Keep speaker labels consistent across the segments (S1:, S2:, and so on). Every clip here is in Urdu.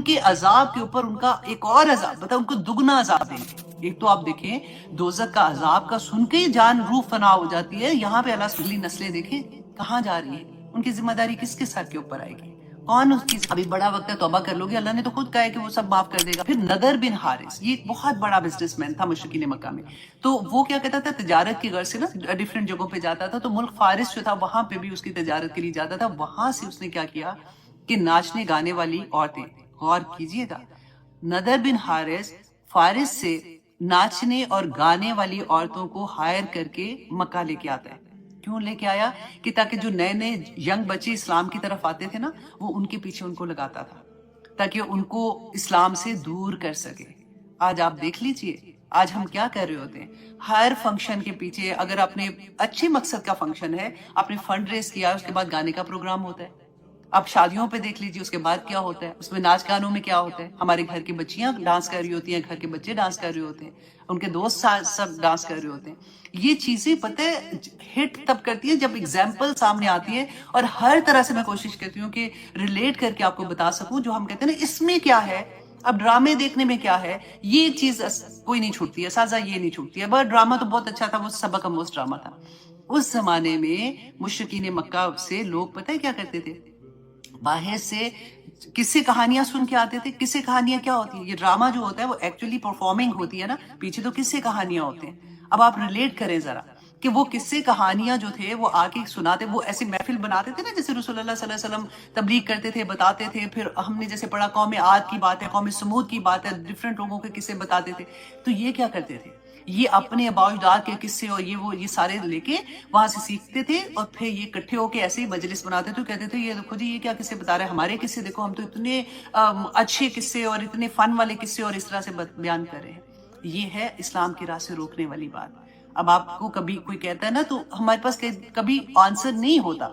S1: ان کے عذاب کے اوپر ان کا ایک اور عذاب، بتا ان کو دگنا عذاب دیں گے۔ ایک تو آپ دیکھیں دوزخ کا عذاب کا سن کے ہی جان روح فنا ہو جاتی ہے، یہاں پہ اللہ اگلی نسلیں دیکھیں کہاں جا رہی ہیں، ان کی ذمہ داری کس کے سر کے اوپر آئے گی؟ کون اس کی؟ ابھی بڑا وقت ہے، توبہ کر لو گے، اللہ نے تو خود کہا ہے کہ وہ سب معاف کر دے گا۔ پھر نضر بن حارث، یہ ایک بہت بڑا بزنس مین تھا مشرکین مکہ میں، تو وہ کیا کہتا تھا، تجارت کی غرض سے نا ڈیفرنٹ جگہوں پہ جاتا تھا، تو ملک فارس جو تھا وہاں پہ بھی اس کی تجارت کے لیے جاتا تھا۔ وہاں سے اس نے کیا کیا کہ ناچنے گانے والی عورتیں، غور کیجئے گا، نضر بن حارث فارس سے ناچنے اور گانے والی عورتوں کو ہائر کر کے مکہ لے کے آتا ہے۔ کیوں لے کے آیا؟ کہ تاکہ جو نئے نئے ینگ بچے اسلام کی طرف آتے تھے نا، وہ ان کے پیچھے ان کو لگاتا تھا تاکہ ان کو اسلام سے دور کر سکے۔ آج آپ دیکھ لیجئے آج ہم کیا کر رہے ہوتے ہیں، ہر فنکشن کے پیچھے، اگر اپنے اچھے مقصد کا فنکشن ہے، آپ نے فنڈ ریز کیا، اس کے بعد گانے کا پروگرام ہوتا ہے۔ آپ شادیوں پہ دیکھ لیجیے، اس کے بعد کیا ہوتا ہے، اس میں ناچ گانوں میں کیا ہوتا ہے، ہمارے گھر کی بچیاں ڈانس کر رہی ہوتی ہیں، گھر کے بچے ڈانس کر رہے ہوتے ہیں، ان کے دوست سب ڈانس کر رہے ہوتے ہیں۔ یہ چیزیں پتہ ہے ہٹ تب کرتی ہیں جب ایگزامپل سامنے آتی ہے، اور ہر طرح سے میں کوشش کرتی ہوں کہ ریلیٹ کر کے آپ کو بتا سکوں، جو ہم کہتے ہیں نا اس میں کیا ہے، اب ڈرامے دیکھنے میں کیا ہے، یہ چیز کوئی نہیں چھوٹتی ہے، سازا یہ نہیں چھوٹتی ہے۔ بٹ ڈرامہ تو بہت اچھا تھا، وہ سبق آموز ڈرامہ تھا۔ اس زمانے میں مشرکین مکہ سے لوگ پتہ ہے کیا کرتے تھے، باہر سے قصے کہانیاں سن کے آتے تھے۔ قصے کہانیاں کیا ہوتی ہیں؟ یہ ڈرامہ جو ہوتا ہے وہ ایکچولی پرفارمنگ ہوتی ہے نا، پیچھے تو قصے کہانیاں ہوتے ہیں۔ اب آپ ریلیٹ کریں ذرا کہ وہ قصے کہانیاں جو تھے وہ آ کے سناتے، وہ ایسی محفل بناتے تھے نا جیسے رسول اللہ صلی اللہ علیہ وسلم تبلیغ کرتے تھے، بتاتے تھے۔ پھر ہم نے جیسے پڑھا قوم عاد کی بات ہے، قوم سمود کی بات ہے، ڈفرینٹ لوگوں کے قصے بتاتے تھے۔ تو یہ کیا کرتے تھے، یہ اپنے آباء و اجداد کے قصے اور یہ سارے لے کے وہاں سے سیکھتے تھے، اور پھر یہ اکٹھے ہو کے ایسے ہی مجلس بناتے تھے، کہتے تھے یہ دیکھو جی یہ کیا قصے بتا رہے ہیں، ہمارے قصے دیکھو، ہم تو اتنے اچھے قصے اور اتنے فن والے قصے اور اس طرح سے بیان کر رہے ہیں۔ یہ ہے اسلام کی راہ سے روکنے والی بات۔ اب آپ کو کبھی کوئی کہتا ہے نا تو ہمارے پاس کبھی آنسر نہیں ہوتا،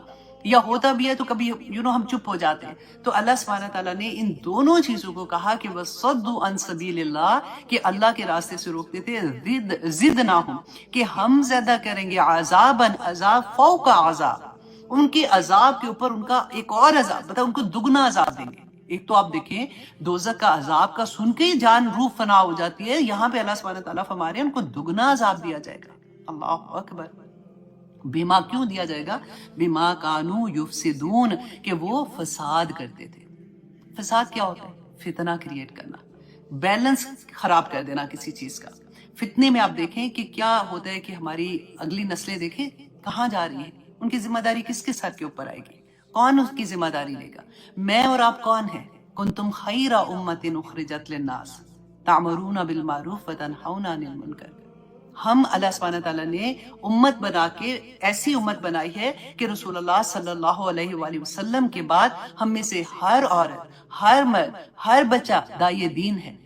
S1: یا ہوتا بھی ہے تو کبھی ہم چپ ہو جاتے ہیں۔ تو اللہ سبحانہ تعالیٰ نے ان دونوں چیزوں کو کہا کہ وَصَدُّوا عَن سَبِيلِ اللَّهِ، کہ اللہ کے راستے سے روکتے تھے، زِدْنَاهُمْ، کہ ہم زیادہ کریں گے، عذاباً، عذاب فوق عذاب، ان کے عذاب کے اوپر ان کا ایک اور عذاب، بتا ان کو دگنا عذاب دیں گے۔ ایک تو آپ دیکھیں دوزخ کا عذاب کا سن کے ہی جان روح فنا ہو جاتی ہے، یہاں پہ اللہ سبحانہ تعالیٰ فرما رہے ہیں ان کو دگنا عذاب دیا جائے گا۔ اللہ اکبر۔ بیما کیوں دیا جائے گا؟ بیما کانو یفسدون، کہ وہ فساد کرتے تھے۔ فساد کیا ہوتا ہے؟ فتنہ کریٹ کرنا، بیلنس خراب کر دینا کسی چیز کا۔ فتنے میں آپ دیکھیں کہ کیا ہوتا ہے کہ ہماری اگلی نسلیں دیکھیں کہاں جا رہی ہیں، ان کی ذمہ داری کس کے سر کے اوپر آئے گی؟ کون اس کی ذمہ داری لے گا؟ میں اور آپ کون ہیں؟ کنتم خیر امۃ اخرجت للناس تعمرون بالمعروف وتنہون عن المنکر۔ ہم اللہ سبحانہ تعالیٰ نے امت بنا کے ایسی امت بنائی ہے کہ رسول اللہ صلی اللہ علیہ وآلہ وسلم کے بعد ہم میں سے ہر عورت، ہر مرد، ہر بچہ داعی دین ہے۔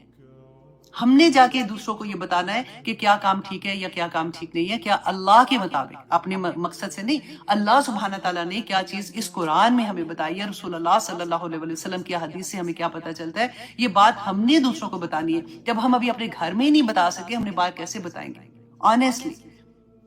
S1: ہم نے جا کے دوسروں کو یہ بتانا ہے کہ کیا کام ٹھیک ہے یا کیا کام ٹھیک نہیں ہے، کیا اللہ کے مطابق، اپنے مقصد سے نہیں۔ اللہ سبحانہ تعالیٰ نے کیا چیز اس قرآن میں ہمیں بتائی ہے، رسول اللہ صلی اللہ علیہ وسلم کی حدیث سے ہمیں کیا پتہ چلتا ہے، یہ بات ہم نے دوسروں کو بتانی ہے۔ جب ہم ابھی اپنے گھر میں ہی نہیں بتا سکے، ہم نے بات کیسے بتائیں گے؟ آنیسٹلی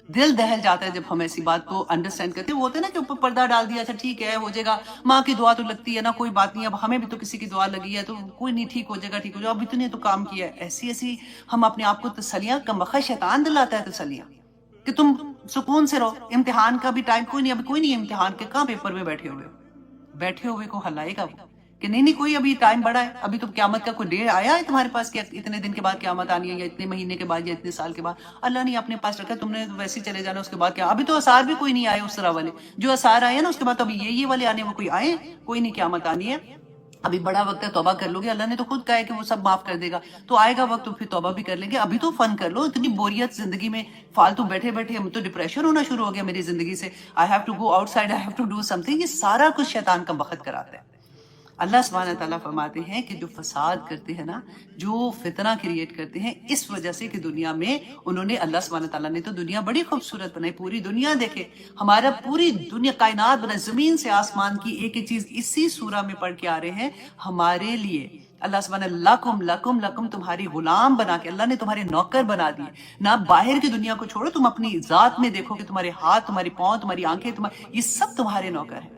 S1: دل دہل جاتا ہے جب ہم ایسی بات کو انڈرسٹینڈ کرتے ہیں۔ وہ ہوتا ہے نا کہ اوپر پردہ ڈال دیا، اچھا ٹھیک ہے ہو جائے گا، ماں کی دعا تو لگتی ہے نا، کوئی بات نہیں، اب ہمیں بھی تو کسی کی دعا لگی ہے تو کوئی نہیں، ٹھیک ہو جائے گا، ٹھیک ہو جائے گا، اب اتنے تو کام کیا ہے۔ ایسی ہم اپنے آپ کو تسلیاں، کمبخت شیطان دلاتا ہے تسلیاں کہ تم سکون سے رہو، امتحان کا بھی ٹائم کوئی نہیں، ابھی کوئی نہیں ہے امتحان کے، کہاں پیپر میں بیٹھے ہوئے کو ہلائے گا وہ کہ نہیں کوئی ابھی ٹائم بڑا ہے، ابھی تو قیامت کا کوئی ڈے آیا ہے تمہارے پاس کہ اتنے دن کے بعد قیامت آنی ہے، یا اتنے مہینے کے بعد، یا اتنے سال کے بعد۔ اللہ نے اپنے پاس رکھا، تم نے ویسے ہی چلے جانا، اس کے بعد کیا؟ ابھی تو آثار بھی کوئی نہیں آئے اس طرح والے، جو آثار آئے نا اس کے بعد تو ابھی یہ والے آنے، وہ کوئی آئے کوئی نہیں، قیامت آنی ہے، ابھی بڑا وقت ہے، توبہ کر لو گے، اللہ نے تو خود کہا ہے کہ وہ سب معاف کر دے گا، تو آئے گا وقت تو پھر توبہ بھی کر لیں گے۔ ابھی تو فن کر لو، اتنی بوریت زندگی میں، فالتو بیٹھے ہم تو ڈپریشن ہونا شروع ہو گیا میری زندگی سے، I have to go outside, I have to do something. یہ سارا کچھ شیطان کا بخت کراتا ہے۔ اللہ سبحانہ تعالیٰ فرماتے ہیں کہ جو فساد کرتے ہیں نا، جو فتنہ کریٹ کرتے ہیں، اس وجہ سے کہ دنیا میں انہوں نے، اللہ سبحانہ تعالیٰ نے تو دنیا بڑی خوبصورت بنائی، پوری دنیا دیکھے، ہمارا پوری دنیا کائنات بنائی، زمین سے آسمان کی ایک ایک چیز اسی سورہ میں پڑھ کے آ رہے ہیں ہمارے لیے۔ اللہ سبحانہ لکم تمہاری غلام بنا کے، اللہ نے تمہارے نوکر بنا دیے۔ نہ باہر کی دنیا کو چھوڑو، تم اپنی ذات میں دیکھو کہ تمہارے ہاتھ، تمہاری پاؤں، تمہاری آنکھیں، یہ سب تمہارے نوکر ہیں۔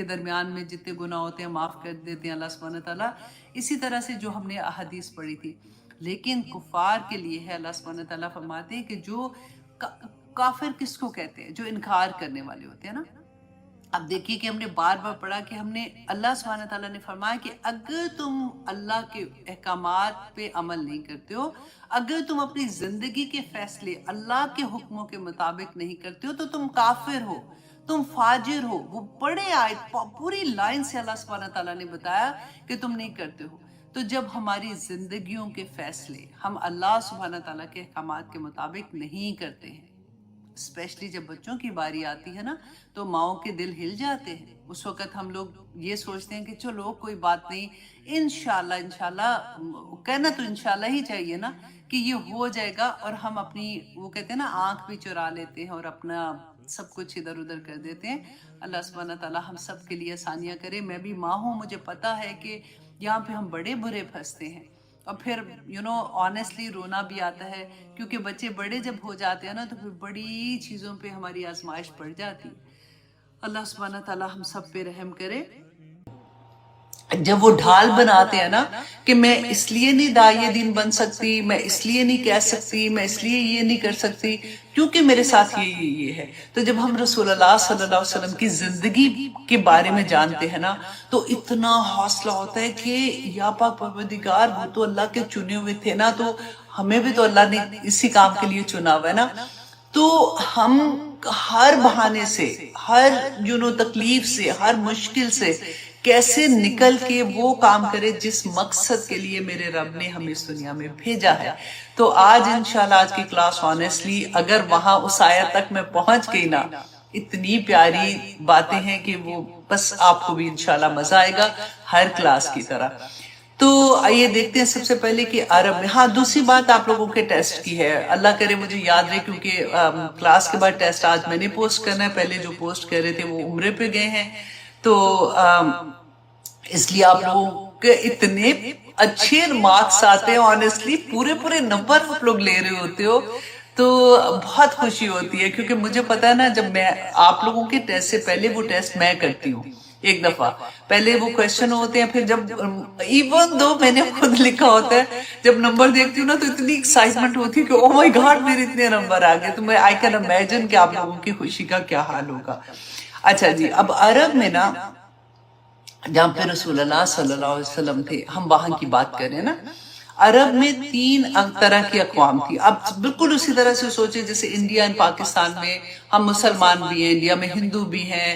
S1: کے درمیان میں جتنے گناہ ہوتے ہیں معاف کر دیتے ہیں اللہ سبحانہ تعالیٰ. اسی طرح سے جو ہم نے احادیث پڑھی تھی. لیکن کفار کے لیے ہے اللہ سبحانہ تعالیٰ فرماتے ہیں کہ جو کافر کس کو کہتے ہیں؟ جو انکار کرنے والے ہوتے ہیں نا. اب دیکھیے کہ ہم نے بار بار پڑھا کہ ہم نے اللہ سبحانہ تعالیٰ نے فرمایا کہ اگر تم اللہ کے احکامات پہ عمل نہیں کرتے ہو، اگر تم اپنی زندگی کے فیصلے اللہ کے حکموں کے مطابق نہیں کرتے ہو تو تم کافر ہو، تم فاجر ہو. وہ بڑے آیت پوری لائن سے اللہ سبحانہ تعالیٰ نے بتایا کہ تم نہیں کرتے ہو. تو جب ہماری زندگیوں کے فیصلے ہم اللہ سبحانہ تعالیٰ کے احکامات کے مطابق نہیں کرتے ہیں، اسپیشلی جب بچوں کی باری آتی ہے نا، تو ماؤں کے دل ہل جاتے ہیں. اس وقت ہم لوگ یہ سوچتے ہیں کہ چلو کوئی بات نہیں، انشاءاللہ کہنا تو انشاءاللہ ہی چاہیے نا کہ یہ ہو جائے گا. اور ہم اپنی وہ کہتے ہیں نا آنکھ بھی چرا لیتے ہیں اور اپنا سب کچھ ادھر ادھر کر دیتے ہیں. اللہ سبحانہ تعالیٰ ہم سب کے لیے آسانیاں کرے. میں بھی ماں ہوں، مجھے پتا ہے کہ یہاں پہ ہم بڑے برے پھنستے ہیں. اور پھر آنیسٹلی رونا بھی آتا ہے، کیونکہ بچے بڑے جب ہو جاتے ہیں نا تو پھر بڑی چیزوں پہ ہماری آزمائش پڑ جاتی. اللہ سبحانہ تعالیٰ ہم سب پہ رحم کرے. جب وہ ڈھال بناتے ہیں نا کہ میں اس لیے نہیں داعیہ دین بن سکتی، میں اس لیے نہیں کہہ سکتی، میں اس لیے یہ نہیں کر سکتی کیونکہ میرے ساتھ یہ ہے. تو جب ہم رسول اللہ صلی اللہ علیہ وسلم کی زندگی کے بارے میں جانتے ہیں نا تو اتنا حوصلہ ہوتا ہے کہ یا پاک پروردگار، وہ تو اللہ کے چنے ہوئے تھے نا، تو ہمیں بھی تو اللہ نے اسی کام کے لیے چنا ہوا ہے نا. تو ہم ہر بہانے سے، ہر تکلیف سے، ہر مشکل سے کیسے نکل کے وہ کام کرے جس مقصد کے لیے میرے رب نے ہمیں اس دنیا میں بھیجا ہے. تو آج انشاءاللہ آج کی کلاس آنیسٹلی اگر وہاں اس آیت تک میں پہنچ گئی نا، اتنی پیاری باتیں ہیں کہ وہ بس آپ کو بھی انشاءاللہ مزہ آئے گا ہر کلاس کی طرح. تو آئیے دیکھتے ہیں سب سے پہلے کہ عرب میں. ہاں، دوسری بات آپ لوگوں کے ٹیسٹ کی ہے، اللہ کرے مجھے یاد رہے، کیونکہ کلاس کے بعد ٹیسٹ آج میں نے پوسٹ کرنا ہے. پہلے جو پوسٹ کر رہے تھے وہ عمرے پہ گئے ہیں، تو اس لیے آپ لوگوں کے اتنے اچھے مارکس آتے ہیں. آنیسٹلی پورے نمبر آپ لوگ لے رہے ہوتے ہو تو بہت خوشی ہوتی ہے. کیونکہ مجھے پتا ہے نا، جب میں آپ لوگوں کے ٹیسٹ سے پہلے وہ ٹیسٹ میں کرتی ہوں ایک دفعہ، پہلے وہ کویسچن ہوتے ہیں، پھر جب ایون دو میں نے خود لکھا ہوتا ہے، جب نمبر دیکھتی ہوں نا تو اتنی ایکسائٹمنٹ ہوتی ہے کہ او مائی گاڈ میرے اتنے نمبر آ گئے. تو میں آئی کین امیجن کہ آپ لوگوں کی خوشی کا کیا حال ہوگا. اچھا جی، اب عرب میں نا جہاں پہ رسول اللہ صلی اللہ علیہ وسلم تھے، ہم وہاں کی بات کر رہے ہیں نا. عرب میں 3 طرح کی اقوام تھی. اب بالکل اسی طرح سے سوچے جیسے انڈیا اور پاکستان میں ہم مسلمان بھی ہیں، انڈیا میں ہندو بھی ہیں،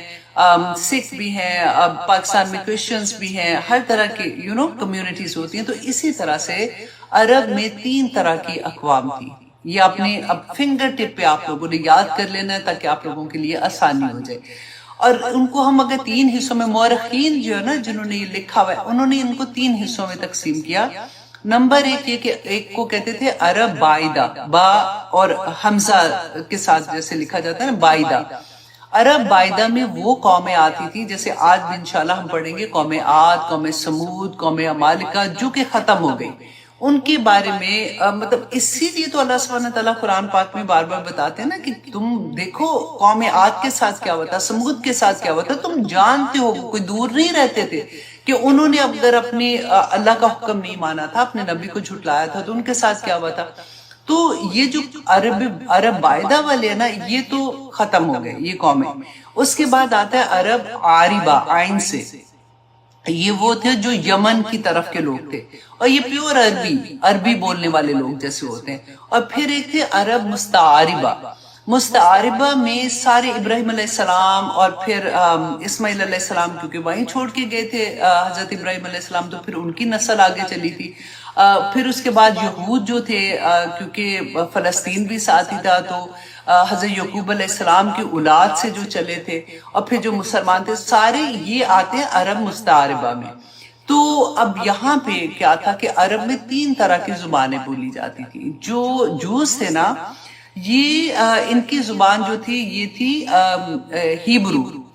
S1: سکھ بھی ہیں، پاکستان میں کرسچنز بھی ہیں، ہر طرح کی کمیونٹیز ہوتی ہیں. تو اسی طرح سے عرب میں 3 طرح کی اقوام تھی. یہ اپنے اب فنگر ٹپ پہ آپ لوگوں نے یاد کر لینا ہے تاکہ آپ لوگوں کے لیے آسانی ہو جائے. اور ان کو ہم اگر 3 حصوں میں، مورخین جو ہے نا جنہوں نے یہ لکھا ہوا ہے، انہوں نے ان کو 3 حصوں میں تقسیم کیا. نمبر 1 یہ کہ ایک کو کہتے تھے عرب بائدہ، با اور حمزہ کے ساتھ جیسے لکھا جاتا ہے نا بائدہ. عرب بائدہ میں وہ قومیں آتی تھی جیسے آج بھی انشاءاللہ ہم پڑھیں گے، قوم عاد، قوم سمود، قوم عمالقہ، جو کہ ختم ہو گئی. ان کے بارے میں مطلب اسی لیے تو اللہ سبحانہ تعالیٰ قرآن پاک میں بار بار بتاتے ہیں نا کہ تم دیکھو قوم عاد کے ساتھ کیا ہوا تھا، سمود کے ساتھ کیا ہوا تھا. تم جانتے ہو، کوئی دور نہیں رہتے تھے کہ انہوں نے اگر اپنے اللہ کا حکم نہیں مانا تھا، اپنے نبی کو جھٹلایا تھا، تو ان کے ساتھ کیا ہوا تھا. تو یہ جو عرب بائدہ والے ہیں نا، یہ تو ختم ہو گئے یہ قومیں. اس کے بعد آتا ہے عرب عاربہ، عین سے. یہ وہ تھے جو یمن کی طرف کے لوگ تھے، اور یہ پیور عربی بولنے والے لوگ جیسے ہوتے ہیں. اور پھر ایک تھے عرب مستعاربہ. مستعاربہ میں سارے ابراہیم علیہ السلام اور پھر اسماعیل علیہ السلام، کیونکہ وہیں چھوڑ کے گئے تھے حضرت ابراہیم علیہ السلام، تو پھر ان کی نسل آگے چلی تھی. پھر اس کے بعد یہود جو تھے، کیونکہ فلسطین بھی ساتھ ہی تھا، تو حضرت یعقوب علیہ السلام کی اولاد سے جو چلے تھے، اور پھر جو مسلمان تھے، سارے یہ آتے ہیں عرب مستعاربہ میں. تو اب یہاں پہ کیا تھا کہ عرب میں 3 طرح کی زبانیں بولی جاتی تھی. جو جوز تھے نا، یہ ان کی زبان جو تھی یہ تھی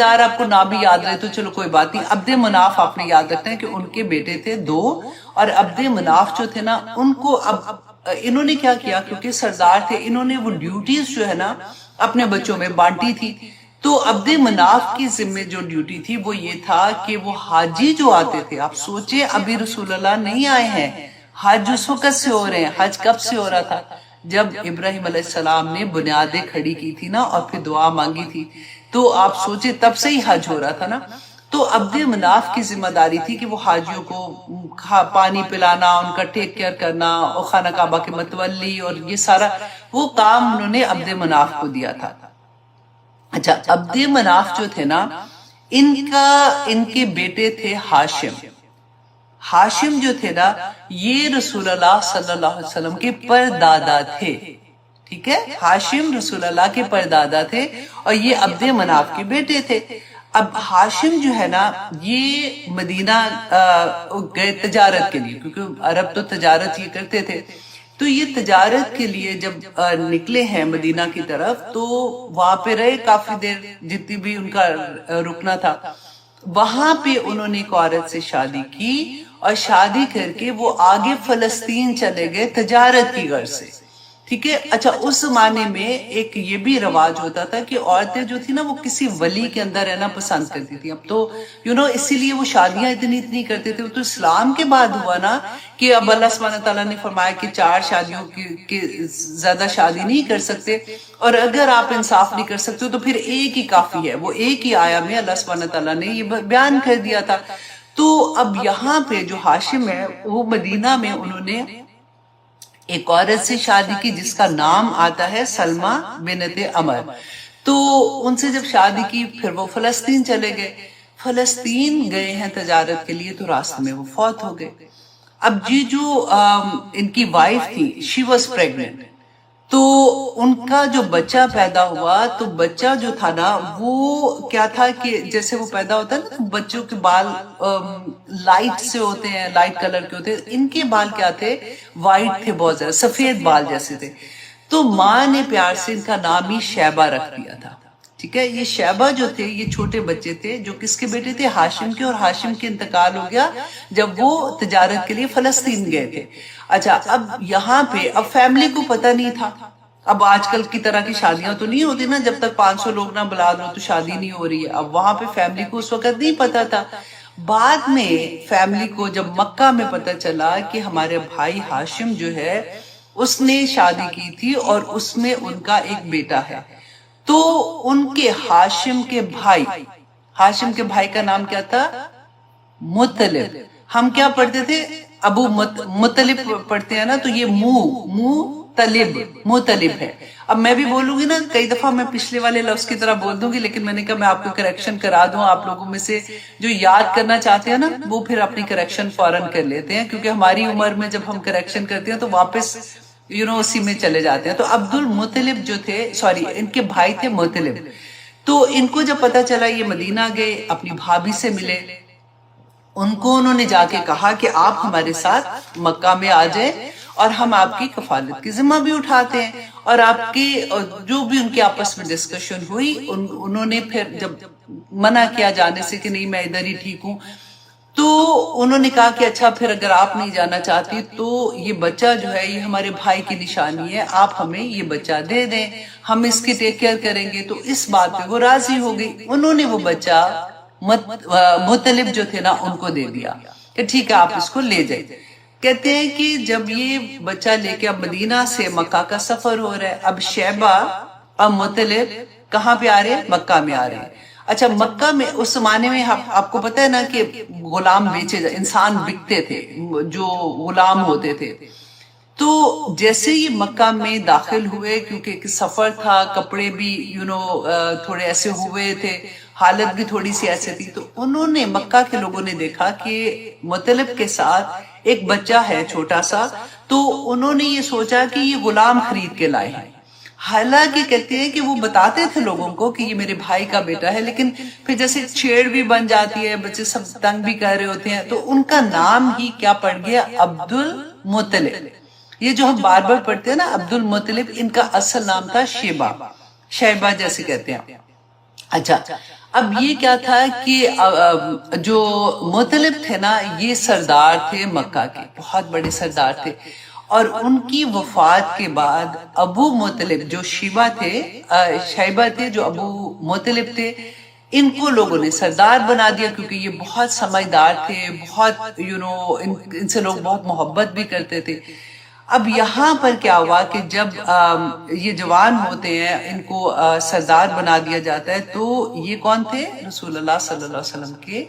S1: دار آپ کو نام بھی یاد رہے تو چلو کوئی بات نہیں. عبد مناف آپ نے یاد رکھنا ہے کہ ان کے بیٹے تھے 2 اور عبد مناف جو تھے نا ان کو اب انہوں نے کیا کیا کیونکہ سردار تھے انہوں نے وہ ڈیوٹیز جو ہے نا اپنے بچوں میں بانٹی تھی. تو عبد مناف کی ذمہ جو ڈیوٹی تھی وہ یہ تھا کہ وہ حاجی جو آتے تھے آپ سوچے ابھی رسول اللہ نہیں آئے ہیں حج اس وقت سے ہو رہے ہیں. حج کب سے ہو رہا تھا جب ابراہیم علیہ السلام نے بنیادیں کھڑی کی تھی نا اور پھر دعا مانگی تھی تو آپ سوچے تب سے ہی حج ہو رہا تھا نا. تو عبد مناف کی ذمہ داری تھی کہ وہ حاجیوں کو پانی پلانا ان کا ٹیک کیئر کرنا اور خانہ کعبہ کے متولی اور یہ سارا وہ کام انہوں نے عبد مناف کو دیا تھا. اچھا عبد مناف جو تھے نا ان کے بیٹے تھے ہاشم. ہاشم جو تھے نا یہ رسول اللہ صلی اللہ علیہ وسلم کے پردادا تھے. ٹھیک ہے ہاشم رسول اللہ کے پردادا تھے اور یہ عبد مناف کے بیٹے تھے. اب ہاشم جو ہے نا یہ مدینہ گئے تجارت کے لیے کیونکہ عرب تو تجارت یہ کرتے تھے. تو یہ تجارت کے لیے جب نکلے ہیں مدینہ کی طرف تو وہاں پہ رہے کافی دیر جتنی بھی ان کا رکنا تھا. وہاں پہ انہوں نے ایک عورت سے شادی کی اور شادی کر کے وہ آگے فلسطین چلے گئے تجارت کی غرض سے. ٹھیک ہے. اچھا اس زمانے میں ایک یہ بھی رواج ہوتا تھا کہ عورتیں جو تھی نا وہ کسی ولی کے اندر رہنا پسند کرتی تھی. اب تو اسی لیے وہ شادیاں اتنی کرتے تھے. تو اسلام کے بعد ہوا نا کہ اب اللہ سبحانہ تعالیٰ نے فرمایا کہ 4 شادیوں کی زیادہ شادی نہیں کر سکتے اور اگر آپ انصاف نہیں کر سکتے تو پھر ایک ہی کافی ہے. وہ ایک ہی آیا میں اللہ سبحانہ تعالیٰ نے یہ بیان کر دیا تھا. تو اب یہاں پہ جو ہاشم ہے وہ مدینہ میں انہوں نے ایک عورت سے شادی کی جس کا نام آتا ہے سلمہ بنت عمر. تو ان سے جب شادی کی پھر وہ فلسطین چلے گئے. فلسطین گئے ہیں تجارت کے لیے تو راستے میں وہ فوت ہو گئے. اب جو ان کی وائف تھی شی واز پریگننٹ. تو ان کا جو بچہ پیدا ہوا تو بچہ جو تھا نا وہ کیا تھا کہ جیسے وہ پیدا ہوتا ہے نا بچوں کے بال لائٹ سے ہوتے ہیں لائٹ کلر کے ہوتے ہیں. ان کے بال کیا تھے وائٹ تھے بہت زیادہ سفید بال جیسے تھے. تو ماں نے پیار سے ان کا نام ہی شیبہ رکھ دیا تھا. ٹھیک ہے. یہ شیبہ جو تھے یہ چھوٹے بچے تھے جو کس کے بیٹے تھے ہاشم کے اور ہاشم کے انتقال ہو گیا جب وہ تجارت کے لیے فلسطین گئے تھے. اچھا اب یہاں پہ اب فیملی کو پتہ نہیں تھا. اب آج کل کی طرح کی شادیاں تو نہیں ہوتی نا جب تک 500 لوگ نہ بلا دو تو شادی نہیں ہو رہی ہے. اب وہاں پہ فیملی کو اس وقت نہیں پتا تھا. بعد میں فیملی کو جب مکہ میں پتا چلا کہ ہمارے بھائی ہاشم جو ہے اس نے شادی کی تھی اور اس میں ان کا ایک بیٹا ہے. تو ان کے ہاشم کے بھائی کا نام کیا تھا مطلب. ہم کیا پڑھتے تھے ابو مطلب پڑھتے ہیں نا تو یہ مطلب ہے. اب میں بھی بولوں گی نا کئی دفعہ میں پچھلے والے لفظ کی طرح بول دوں گی لیکن میں نے کہا میں آپ کو کریکشن کرا دوں. آپ لوگوں میں سے جو یاد کرنا چاہتے ہیں نا وہ پھر اپنی کریکشن فوراً کر لیتے ہیں کیونکہ ہماری عمر میں جب ہم کریکشن کرتے ہیں تو واپس اسی میں چلے جاتے ہیں. تو عبد المطلب جو تھے ان کے بھائی تھے مطلب. تو ان کو جب پتا چلا یہ مدینہ گئے اپنی بھابھی سے ملے. انہوں نے جا کے کہا کہ آپ ہمارے ساتھ مکہ میں آ جائیں اور ہم آپ کی کفالت کی ذمہ بھی اٹھاتے ہیں. اور آپ کی جو بھی ان کے آپس میں ڈسکشن ہوئی انہوں نے پھر جب منع کیا جانے سے کہ نہیں میں ادھر ہی ٹھیک ہوں تو انہوں نے کہا کہ اچھا پھر اگر آپ نہیں جانا چاہتی تو یہ بچہ جو ہے یہ ہمارے بھائی کی نشانی ہے آپ ہمیں یہ بچہ دے دیں ہم اس کی ٹیک کیئر کریں گے. تو اس بات پہ وہ راضی ہو گئی. انہوں نے وہ بچہ مطلب جو تھے نا ان کو دے دیا کہ ٹھیک ہے آپ اس کو لے جائیں. کہتے ہیں کہ جب یہ بچہ لے کے اب مدینہ سے مکہ کا سفر ہو رہا ہے اب شیبہ اور مطلب کہاں پہ آ رہے ہیں مکہ میں آ رہے ہیں. اچھا مکہ میں اس زمانے میں آپ کو پتہ ہے نا کہ غلام انسان بکتے تھے جو غلام ہوتے تھے. تو جیسے یہ مکہ میں داخل ہوئے کیونکہ ایک سفر تھا کپڑے بھی تھوڑے ایسے ہوئے تھے حالت بھی تھوڑی سی ایسے تھی. تو انہوں نے مکہ کے لوگوں نے دیکھا کہ مطلب کے ساتھ ایک بچہ ہے چھوٹا سا. تو انہوں نے یہ سوچا کہ یہ غلام خرید کے لائے ہیں. حالانکہ کہتے ہیں کہ وہ بتاتے تھے لوگوں کو کہ یہ میرے بھائی کا بیٹا ہے لیکن پھر جیسے چھیڑ بھی بن جاتی ہے بچے سب تنگ بھی کر رہے ہوتے ہیں تو ان کا نام ہی کیا پڑ گیا عبد المطلب. یہ جو ہم بار بار پڑھتے ہیں نا عبد المطلب ان کا اصل نام تھا شیبہ جیسے کہتے ہیں. اچھا، اب یہ کیا تھا کہ جو مطلب تھے نا، یہ سردار تھے مکہ کے، بہت بڑے سردار تھے، اور ان کی وفات کے بعد ابو مطلب جو شیبہ تھے جو ابو مطلب تھے، ان کو لوگوں نے سردار بنا دیا، کیونکہ یہ بہت سمجھدار تھے، بہت ان سے لوگ بہت محبت بھی کرتے تھے۔ اب یہاں پر کیا ہوا کہ جب یہ جوان ہوتے ہیں، ان کو سردار بنا دیا جاتا ہے، تو یہ کون تھے؟ رسول اللہ صلی اللہ علیہ وسلم کے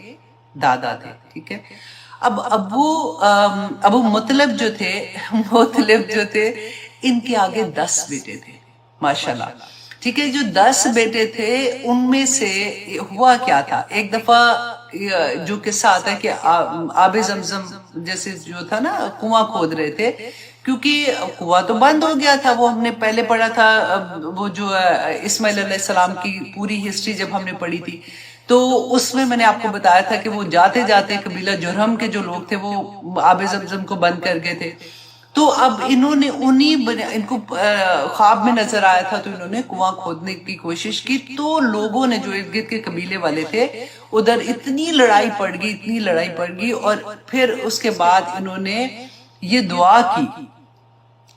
S1: دادا تھے، ٹھیک ہے۔ اب ابو مطلب جو تھے ان کے آگے 10 بیٹے تھے، ماشاءاللہ، ٹھیک ہے۔ جو 10 بیٹے تھے ان میں سے ہوا کیا تھا، ایک دفعہ جو قصہ آتا ہے کہ آب زمزم جیسے جو تھا نا، کنواں کھود رہے تھے، کیونکہ کنواں تو بند ہو گیا تھا۔ وہ ہم نے پہلے پڑھا تھا، وہ جو اسماعیل علیہ السلام کی پوری ہسٹری جب ہم نے پڑھی تھی، تو اس میں نے آپ کو بتایا تھا کہ وہ جاتے جاتے قبیلہ جرہم کے جو لوگ تھے وہ آب زمزم کو بند کر گئے تھے۔ تو اب انہوں نے ان کو خواب میں نظر آیا تھا، تو انہوں نے کنواں کھودنے کی کوشش کی، تو لوگوں نے جو ارد گرد کے قبیلے والے تھے ادھر اتنی لڑائی پڑ گئی، اور پھر اس کے بعد انہوں نے یہ دعا کی۔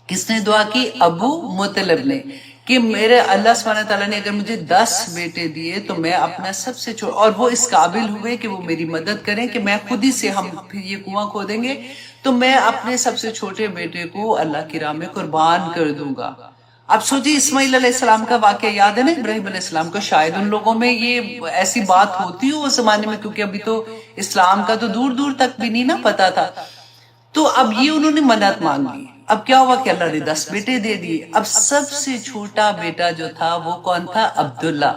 S1: کس نے دعا کی؟ ابو مطلب نے، کہ میرے اللہ سبحانہ تعالیٰ نے اگر مجھے 10 بیٹے دیے تو میں اپنا سب سے چھوٹا، اور وہ اس قابل ہوئے کہ وہ میری مدد کریں کہ میں خود ہی سے، ہم پھر یہ کنواں کھودیں گے تو میں اپنے سب سے چھوٹے بیٹے کو اللہ کی راہ میں قربان کر دوں گا۔ اب سوچیے، اسماعیل علیہ السلام کا واقعہ یاد ہے نا، ابراہیم علیہ السلام کا، شاید ان لوگوں میں یہ ایسی بات ہوتی ہو اس زمانے میں، کیونکہ ابھی تو اسلام کا تو دور دور تک بھی نہیں نا پتا تھا۔ تو اب یہ انہوں نے منت مانگی۔ اب کیا ہوا کہ اللہ نے 10 بیٹے دے دیے۔ اب سب سے چھوٹا بیٹا جو تھا وہ کون تھا؟ عبداللہ۔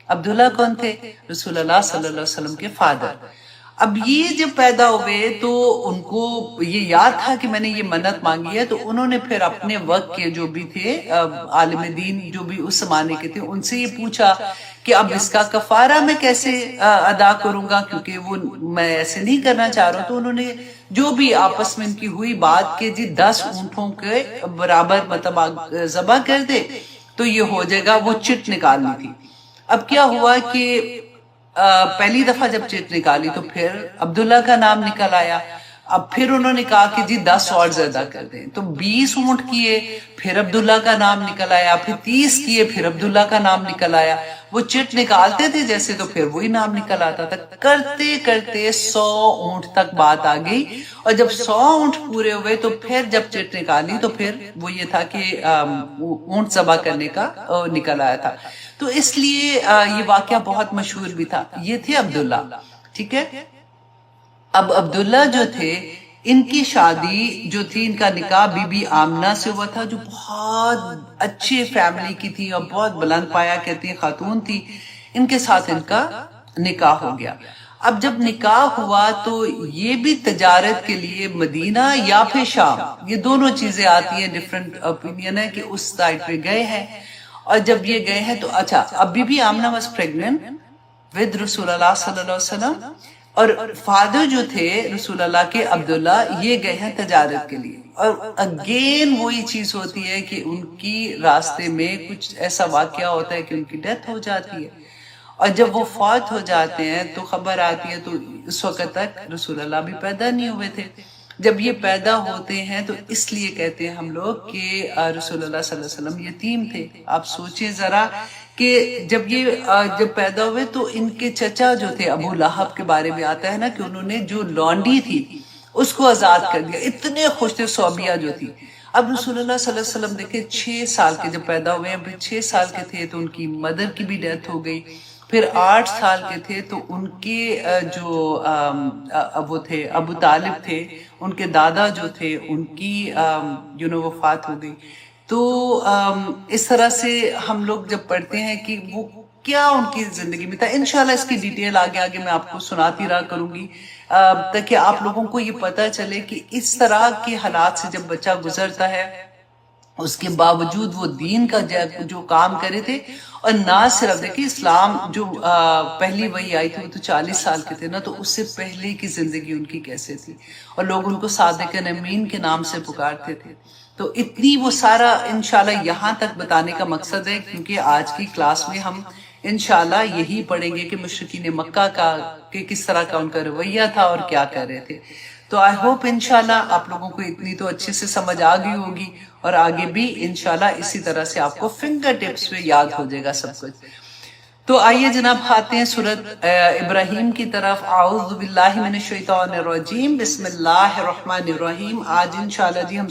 S1: عبداللہ کون تھے؟ رسول اللہ صلی اللہ علیہ وسلم کے فادر۔ اب یہ جب پیدا ہوئے تو ان کو یہ یاد تھا کہ میں نے یہ منت مانگی ہے، تو انہوں نے پھر اپنے وقت کے جو بھی تھے عالم دین جو بھی اس زمانے کے تھے، ان سے یہ پوچھا کہ اب اس کا کفارہ میں کیسے ادا کروں گا، کیونکہ وہ میں ایسے نہیں کرنا چاہ رہا ہوں۔ تو انہوں نے جو بھی آپس میں ان کی ہوئی بات کہ جی 10 اونٹوں کے برابر مطلب ذبح کر دے تو یہ ہو جائے گا، وہ چٹ نکالنی تھی۔ اب کیا ہوا کہ پہلی دفعہ جب چٹ نکالی تو پھر عبداللہ کا نام نکل آیا۔ اب پھر انہوں نے کہا کہ جی 10 اور زیادہ کر دیں، تو 20 اونٹ کیے، پھر عبداللہ کا نام نکل آیا، پھر 30 کیے، پھر عبداللہ کا نام نکل آیا۔ وہ چٹ نکالتے تھے جیسے تو پھر وہی نام نکل آتا تھا، کرتے کرتے 100 اونٹ تک بات آ گئی، اور جب 100 اونٹ پورے ہوئے تو پھر جب چٹ نکالی تو پھر وہ یہ تھا کہ اونٹ ذبح کرنے کا نکل آیا تھا۔ تو اس لیے یہ واقعہ بہت مشہور بھی تھا۔ یہ تھے عبداللہ، ٹھیک ہے۔ اب عبداللہ جو تھے، ان کی شادی جو تھی، ان کا نکاح بی بی آمنہ سے ہوا تھا، جو بہت اچھے فیملی کی تھی اور بہت بلند پایا کہتے ہیں خاتون تھی۔ ان کے ساتھ ان کا نکاح ہو گیا۔ اب جب نکاح ہوا تو یہ بھی تجارت کے لیے مدینہ یا پھر شام، یہ دونوں چیزیں آتی ہیں، ڈیفرنٹ اوپینین ہے کہ اس سائٹ پہ گئے ہیں۔ اور جب یہ گئے ہیں تو اچھا، اب بی بی آمنہ واز پریگننٹ ود رسول اللہ صلی اللہ علیہ وسلم، اور فادر جو تھے رسول اللہ کے عبداللہ، یہ گئے ہیں تجارت کے لیے۔ اور اگین وہی چیز ہوتی ہے کہ ان کی راستے میں کچھ ایسا واقعہ ہوتا ہے کہ ان کی ڈیتھ ہو جاتی ہے، اور جب وہ فوت ہو جاتے ہیں تو خبر آتی ہے، تو اس وقت تک رسول اللہ بھی پیدا نہیں ہوئے تھے۔ جب یہ پیدا ہوتے ہیں تو اس لیے کہتے ہیں ہم لوگ کہ رسول اللہ صلی اللہ علیہ وسلم یتیم تھے۔ آپ سوچیں ذرا کہ جب پیدا ہوئے تو ان کے چچا جو تھے ابو لہب کے بارے میں آتا ہے نا کہ انہوں نے جو لونڈی تھی اس کو آزاد کر دیا، اتنے خوش تھے، صوبیہ جو تھی۔ اب رسول اللہ صلی اللہ علیہ وسلم دیکھیں 6 سال کے جب پیدا ہوئے ہیں، پھر 6 سال کے تھے تو ان کی مدر کی بھی ڈیتھ ہو گئی، پھر 8 سال کے تھے تو ان کے جو وہ تھے ابو طالب تھے، ان کے دادا جو تھے ان کی وفات ہو گئی۔ تو اس طرح سے ہم لوگ جب پڑھتے ہیں کہ وہ کیا ان کی زندگی میں تھا، انشاءاللہ اس کی ڈیٹیل آگے میں آپ کو سناتی رہا کروں گی، تاکہ آپ لوگوں کو یہ پتہ چلے کہ اس طرح کے حالات سے جب بچہ گزرتا ہے اس کے باوجود وہ دین کا جو کام کرے تھے۔ اور نہ صرف دیکھیں اسلام جو پہلی وہی آئی تھی وہ تو 40 سال کے تھے نا، تو اس سے پہلے کی زندگی ان کی کیسے تھی، اور لوگ ان کو صادق امین کے نام سے پکارتے تھے۔ تو اتنی وہ سارا انشاءاللہ یہاں تک بتانے کا مقصد ہے، کیونکہ آج کی کلاس میں ہم انشاءاللہ یہی پڑھیں گے کہ مشرکین مکہ کا کہ کس طرح کا ان کا رویہ تھا اور کیا کر رہے تھے. تو آئی ہوپ انشاءاللہ آپ لوگوں کو اتنی تو اچھے سے سمجھ آ گئی ہوگی، اور آگے بھی انشاءاللہ اسی طرح سے آپ کو فنگر ٹپس پہ یاد ہو جائے گا سب کچھ. تو آئیے جناب آتے ہیں سورۃ ابراہیم کی طرف. اعوذ باللہ من الشیطان الرجیم، بسم اللہ الرحمن الرحیم. آج انشاءاللہ جی ہم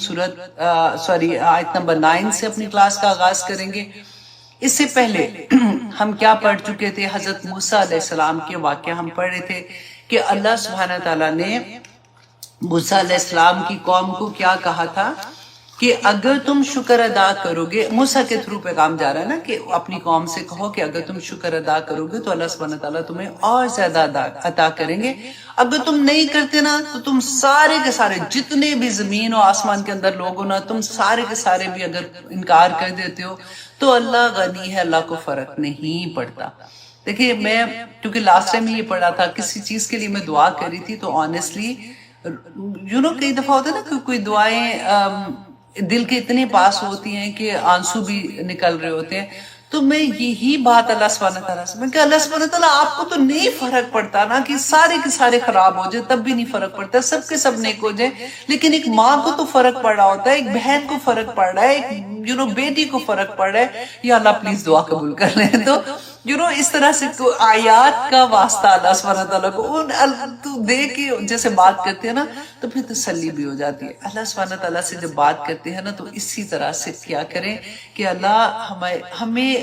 S1: آیت نمبر 9 سے اپنی کلاس کا آغاز کریں گے. اس سے پہلے ہم کیا پڑھ چکے تھے؟ حضرت موسیٰ علیہ السلام کے واقعہ ہم پڑھ رہے تھے کہ اللہ سبحانہ تعالیٰ نے موسیٰ علیہ السلام کی قوم کو کیا کہا تھا کہ اگر تم شکر ادا کرو گے، موسیٰ کے تھرو پیغام جا رہا ہے نا کہ اپنی قوم سے کہو کہ اگر تم شکر ادا کرو گے تو اللہ سبحانہ تعالیٰ تمہیں اور زیادہ عطا کریں گے. اگر تم نہیں کرتے نا تو تم سارے کے سارے جتنے بھی زمین و آسمان کے اندر لوگ ہو نا، تم سارے کے سارے بھی اگر انکار کر دیتے ہو تو اللہ غنی ہے، اللہ کو فرق نہیں پڑتا. دیکھیے میں کیونکہ لاسٹ ٹائم یہ پڑھا تھا، کسی چیز کے لیے میں دعا کر رہی تھی تو آنیسٹلی کئی دفعہ ہوتا ہے نا کہ کوئی دعائیں دل کے اتنے پاس ہوتی ہیں کہ آنسو بھی نکل رہے ہوتے ہیں. تو میں یہی بات اللہ سبحانہ تعالیٰ سے، میں کہ اللہ سبحانہ تعالیٰ آپ کو تو نہیں فرق پڑتا نا کہ سارے کے سارے خراب ہو جائے، تب بھی نہیں فرق پڑتا، سب کے سب نیک ہو جائے، لیکن ایک ماں کو تو فرق پڑ رہا ہوتا ہے، ایک بہن کو فرق پڑ رہا ہے، ایک بیٹی کو فرق پڑ رہا ہے. یا اللہ پلیز دعا قبول کر لیں. تو اس طرح سے آیات کا واسطہ اللہ سبحانہ تعالیٰ کو تو دے کے جیسے بات کرتے ہیں نا تو پھر تسلی بھی ہو جاتی ہے. اللہ سبحانہ تعالیٰ سے جب بات کرتے ہیں نا تو اسی طرح سے کیا کریں کہ اللہ ہمیں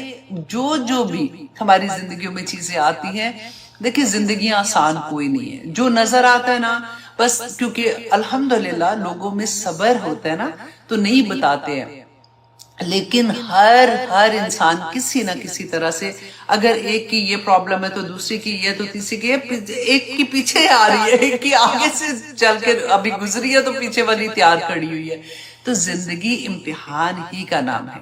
S1: جو بھی ہماری زندگیوں میں چیزیں آتی ہیں، دیکھیں زندگیاں آسان کوئی نہیں ہے. جو نظر آتا ہے نا بس کیونکہ الحمدللہ لوگوں میں صبر ہوتا ہے نا تو نہیں بتاتے ہیں، لیکن ہر انسان کسی نہ کسی طرح سے اگر ایک کی یہ پرابلم ہے تو دوسری کی یہ، تو تیسری کی ایک کی پیچھے آ رہی ہے، ایک کی آگے سے چل کے ابھی گزری ہے تو پیچھے والی تیار کھڑی ہوئی ہے. تو زندگی امتحان ہی کا نام ہے.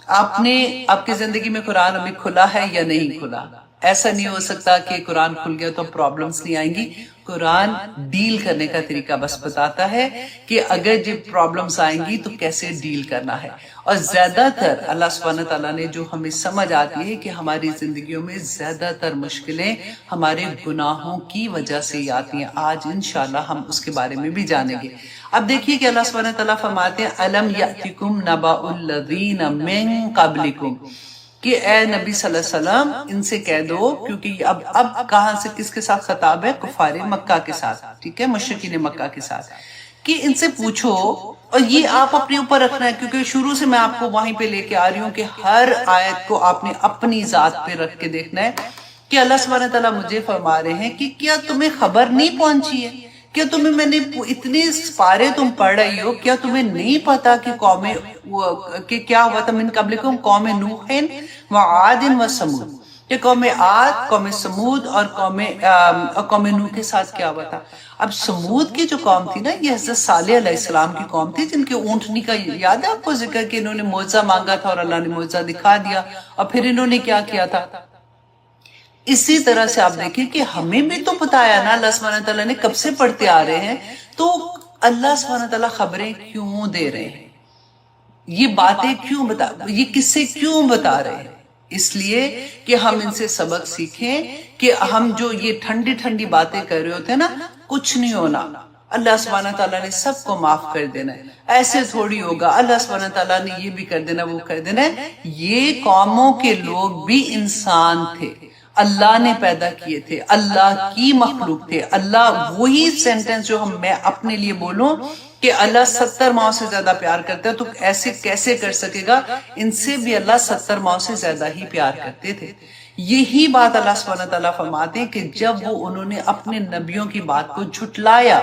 S1: آپ کی زندگی میں قرآن ابھی کھلا ہے یا نہیں کھلا؟ ایسا نہیں ہو سکتا کہ قرآن کھل گیا تو پرابلمز نہیں آئیں گی. قرآن ڈیل کرنے کا طریقہ بس بتاتا ہے کہ اگر جب پرابلمز آئیں گی تو کیسے ڈیل کرنا ہے. اور زیادہ تر اللہ سبحانہ تعالیٰ نے جو ہمیں سمجھ آتی ہے کہ ہماری زندگیوں میں زیادہ تر مشکلیں ہمارے گناہوں کی وجہ سے ہی آتی ہیں. آج انشاءاللہ ہم اس کے بارے میں بھی جانیں گے. اب دیکھیے کہ اللہ سبحانہ تعالیٰ فرماتے ہیں الم یأتکم نبأ الذین من قبلکم، کہ اے نبی صلی اللہ علیہ وسلم ان سے کہہ دو، کیونکہ اب کہاں سے کس کے ساتھ خطاب ہے؟ کفار مکہ کے ساتھ، ٹھیک ہے، مشرکین مکہ کے ساتھ، کہ ان سے پوچھو. اور یہ آپ اپنے اوپر رکھنا ہے کیونکہ شروع سے میں آپ کو وہیں پہ لے کے آ رہی ہوں کہ ہر آیت کو آپ نے اپنی ذات پہ رکھ کے دیکھنا ہے کہ اللہ سبحانہ تعالیٰ مجھے فرما رہے ہیں کہ کیا تمہیں خبر نہیں پہنچی ہے؟ کیا تمہیں میں نے اتنے پارے تم پڑھ رہی ہو، کیا تمہیں نہیں پتا کہ کیا ہوا تھا من قبلکم قوم نوح و عاد و ثمود، کہ قوم عاد، قوم سمود اور قوم نوح کے ساتھ کیا ہوا تھا؟ اب سمود کی جو قوم تھی نا یہ حضرت صالح علیہ السلام کی قوم تھی، جن کے اونٹنی کا یاد ہے آپ کو ذکر کہ انہوں نے معجزہ مانگا تھا اور اللہ نے معجزہ دکھا دیا، اور پھر انہوں نے کیا کیا تھا. اسی طرح سے آپ دیکھیں کہ ہمیں بھی تو بتایا نا اللہ سبحانہ تعالیٰ نے، کب سے پڑھتے آ رہے ہیں. تو اللہ سبحانہ تعالیٰ خبریں کیوں دے رہے ہیں، یہ باتیں کیوں یہ قصے کیوں بتا رہے ہیں؟ اس لیے کہ ہم ان سے سبق سیکھیں کہ ہم جو یہ ٹھنڈی ٹھنڈی باتیں کر رہے ہوتے ہیں نا، کچھ نہیں ہونا، اللہ سبحانہ تعالیٰ نے سب کو معاف کر دینا ہے، ایسے تھوڑی ہوگا اللہ سبحانہ تعالیٰ نے یہ بھی کر دینا وہ کر دینا ہے. یہ قوموں کے لوگ بھی انسان تھے، اللہ نے پیدا کیے تھے، اللہ کی مخلوق تھے. اللہ وہی سینٹنس جو میں اپنے لیے بولوں کہ اللہ 70 ماؤں سے زیادہ پیار کرتا ہے تو ایسے کیسے کر سکے گا؟ ان سے بھی اللہ 70 ماؤں سے زیادہ ہی پیار کرتے تھے. یہی بات اللہ سبحانہ تعالیٰ فرماتے ہیں کہ جب انہوں نے اپنے نبیوں کی بات کو جھٹلایا.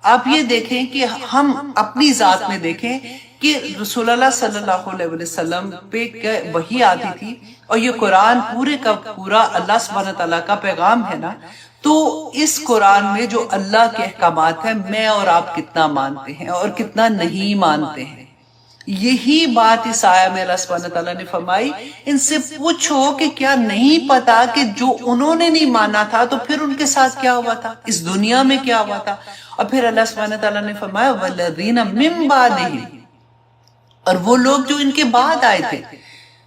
S1: آپ یہ دیکھیں کہ ہم اپنی ذات میں دیکھیں کہ رسول اللہ صلی اللہ علیہ وسلم پہ وحی آتی تھی، اور یہ قرآن پورے کا پورا اللہ سبحانہ تعالیٰ کا پیغام ہے نا. تو اس قرآن میں جو اللہ کے احکامات ہیں میں اور آپ کتنا مانتے ہیں اور کتنا نہیں مانتے ہیں. یہی بات اس آیہ میں اللہ سبحانہ تعالیٰ نے فرمائی، ان سے پوچھو کہ کیا نہیں پتا کہ جو انہوں نے نہیں مانا تھا تو پھر ان کے ساتھ کیا ہوا تھا، اس دنیا میں کیا ہوا تھا. اور پھر اللہ سبحانہ تعالیٰ نے فرمایا وَالَّذِينَ مِن بَعْدِهِمْ، اور وہ لوگ جو ان کے بعد آئے تھے،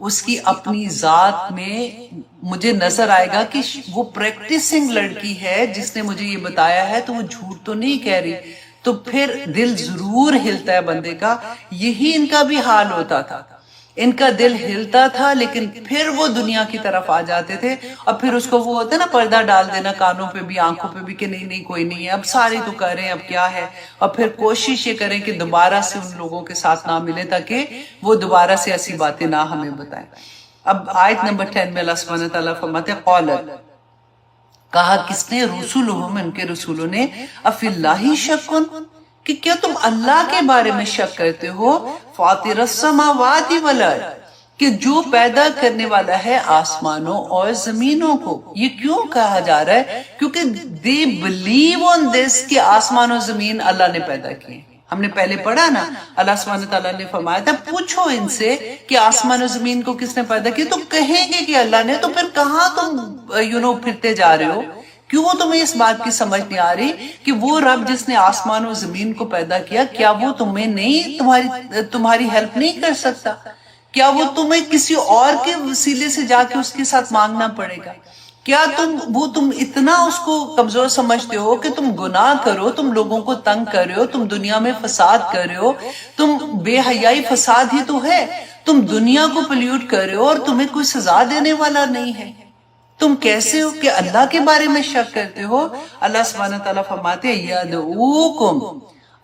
S1: اس کی اپنی ذات میں مجھے نظر آئے گا کہ وہ پریکٹسنگ لڑکی ہے جس نے مجھے یہ بتایا ہے، تو وہ جھوٹ تو نہیں کہہ رہی. تو پھر دل ضرور ہلتا ہے بندے کا. یہی ان کا بھی حال ہوتا تھا، ان کا دل ہلتا تھا لیکن پھر وہ دنیا کی طرف آ جاتے تھے، اور پھر اس کو وہ ہوتا ہے نا پردہ ڈال دینا کانوں پہ بھی آنکھوں پہ بھی کہ نہیں نہیں کوئی نہیں ہے، اب سارے تو کر رہے ہیں، اب کیا ہے. اور پھر کوشش یہ کریں کہ دوبارہ سے ان لوگوں کے ساتھ نہ ملے تاکہ وہ دوبارہ سے ایسی باتیں نہ ہمیں بتائیں. اب آیت نمبر 10 میں اللہ سبحانہ تعالیٰ فرماتے ہیں قولت، کہا کس نے، رسولہم، ان کے رسولوں نے، افی اللہ شکن، کہ کیا تم اللہ کے بارے میں شک کرتے ہو، فاطر السماوات والارض، کہ جو پیدا کرنے والا ہے آسمانوں اور زمینوں کو. یہ کیوں کہا جا رہا ہے؟ کیونکہ they believe on this کہ آسمان و زمین اللہ نے پیدا کیے. ہم نے پہلے پڑھا نا، اللہ سبحانہ تعالیٰ نے فرمایا تھا پوچھو ان سے کہ آسمان و زمین کو کس نے پیدا کیا، تو کہیں گے کہ اللہ نے. تو پھر کہاں تم پھرتے جا رہے ہو؟ کیوں تمہیں اس بات کی سمجھ نہیں آ رہی کہ وہ رب جس نے آسمان و زمین کو پیدا کیا، کیا وہ تمہیں نہیں تمہاری ہیلپ نہیں کر سکتا؟ کیا وہ تمہیں کسی اور کے وسیلے سے جا کے اس کے ساتھ مانگنا پڑے گا؟ کیا تم اتنا اس کو کمزور سمجھتے ہو کہ تم گناہ کرو، تم لوگوں کو تنگ کر رہے ہو، تم دنیا میں فساد کر رہے ہو، تم بے حیائی فساد ہی تو ہے، تم دنیا کو پلیوٹ کر رہے ہو اور تمہیں کوئی سزا دینے والا نہیں ہے. تم کیسے ہو کہ اللہ کے بارے میں شک کرتے ہو؟ اللہ سبحانہ تعالیٰ فرماتے ہیں یدعوکم،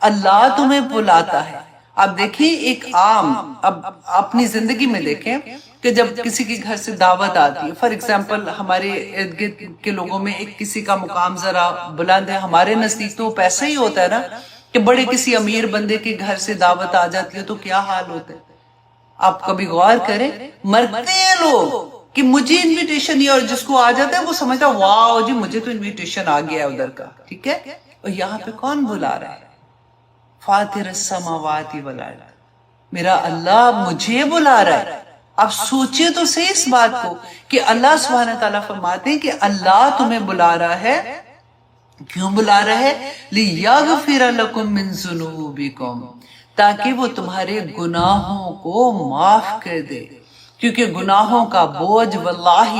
S1: اللہ تمہیں بلاتا ہے. اب دیکھیں ایک عام، اب اپنی زندگی میں دیکھیں کہ جب کسی کے گھر سے دعوت آتی ہے، فار ایگزامپل ہمارے ارد گرد کے لوگوں میں ایک کسی کا مقام ذرا بلند ہے، ہمارے نزدیک تو وہ پیسہ ہی ہوتا ہے نا، کہ بڑے کسی امیر بندے کے گھر سے دعوت آ جاتی ہے تو کیا حال ہوتا ہے. آپ کبھی غور کریں، مرتے ہیں لوگ کہ مجھے انویٹیشن ہی، اور جس کو آ جاتا ہے وہ سمجھتا واو جی مجھے تو انویٹیشن آ گیا ہے ادھر کا. ٹھیک ہے، اور یہاں پہ کون بلا رہا ہے؟ فاطر السماوات والارض، میرا اللہ مجھے بلا رہا ہے. اب سوچئے تو صحیح اس بات کو کہ اللہ سبحانہ تعالیٰ فرماتے ہیں کہ اللہ تمہیں بلا رہا ہے. کیوں بلا رہا ہے؟ لِيَغْفِرَ لَكُم مِّن ذُنُوبِكُم، تاکہ وہ تمہارے گناہوں کو معاف کر دے. کیونکہ گناہوں کا بوجھ واللہ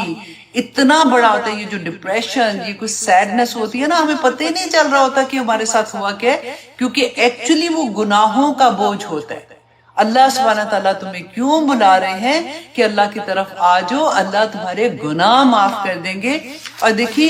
S1: اتنا بڑا ہوتا ہے. یہ جو ڈپریشن، یہ کچھ سیڈنس ہوتی ہے نا، ہمیں پتہ ہی نہیں چل رہا ہوتا کہ ہمارے ساتھ ہوا کیا ہے، کیونکہ ایکچولی وہ گناہوں کا بوجھ ہوتا ہے. اللہ سبحانہ تعالیٰ تمہیں کیوں بلا رہے ہیں کہ اللہ کی طرف آ جاؤ، اللہ تمہارے گناہ معاف کر دیں گے. اور دیکھیے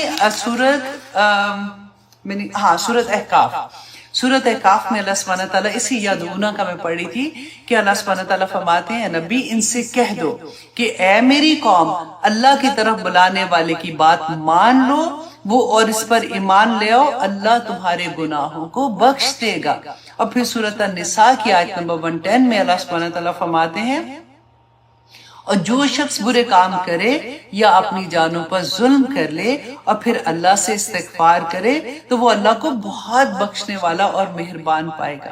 S1: سورت احقاف میں اللہ سبحانہ تعالیٰ اسی یدعونا کا میں پڑھی تھی کہ اللہ سبحانہ تعالیٰ فرماتے ہیں نبی ان سے کہہ دو کہ اے میری قوم، اللہ کی طرف بلانے والے کی بات مان لو، وہ اور اس پر ایمان لے آؤ، اللہ تمہارے گناہوں کو بخش دے گا. اور پھر سورۃ النساء کی آیت نمبر 110 میں اللہ سبحانہ تعالیٰ فرماتے ہیں اور جو شخص برے کام کرے یا اپنی جانوں پر ظلم کر لے اور پھر اللہ سے استغفار کرے تو وہ اللہ کو بہت بخشنے والا اور مہربان پائے گا.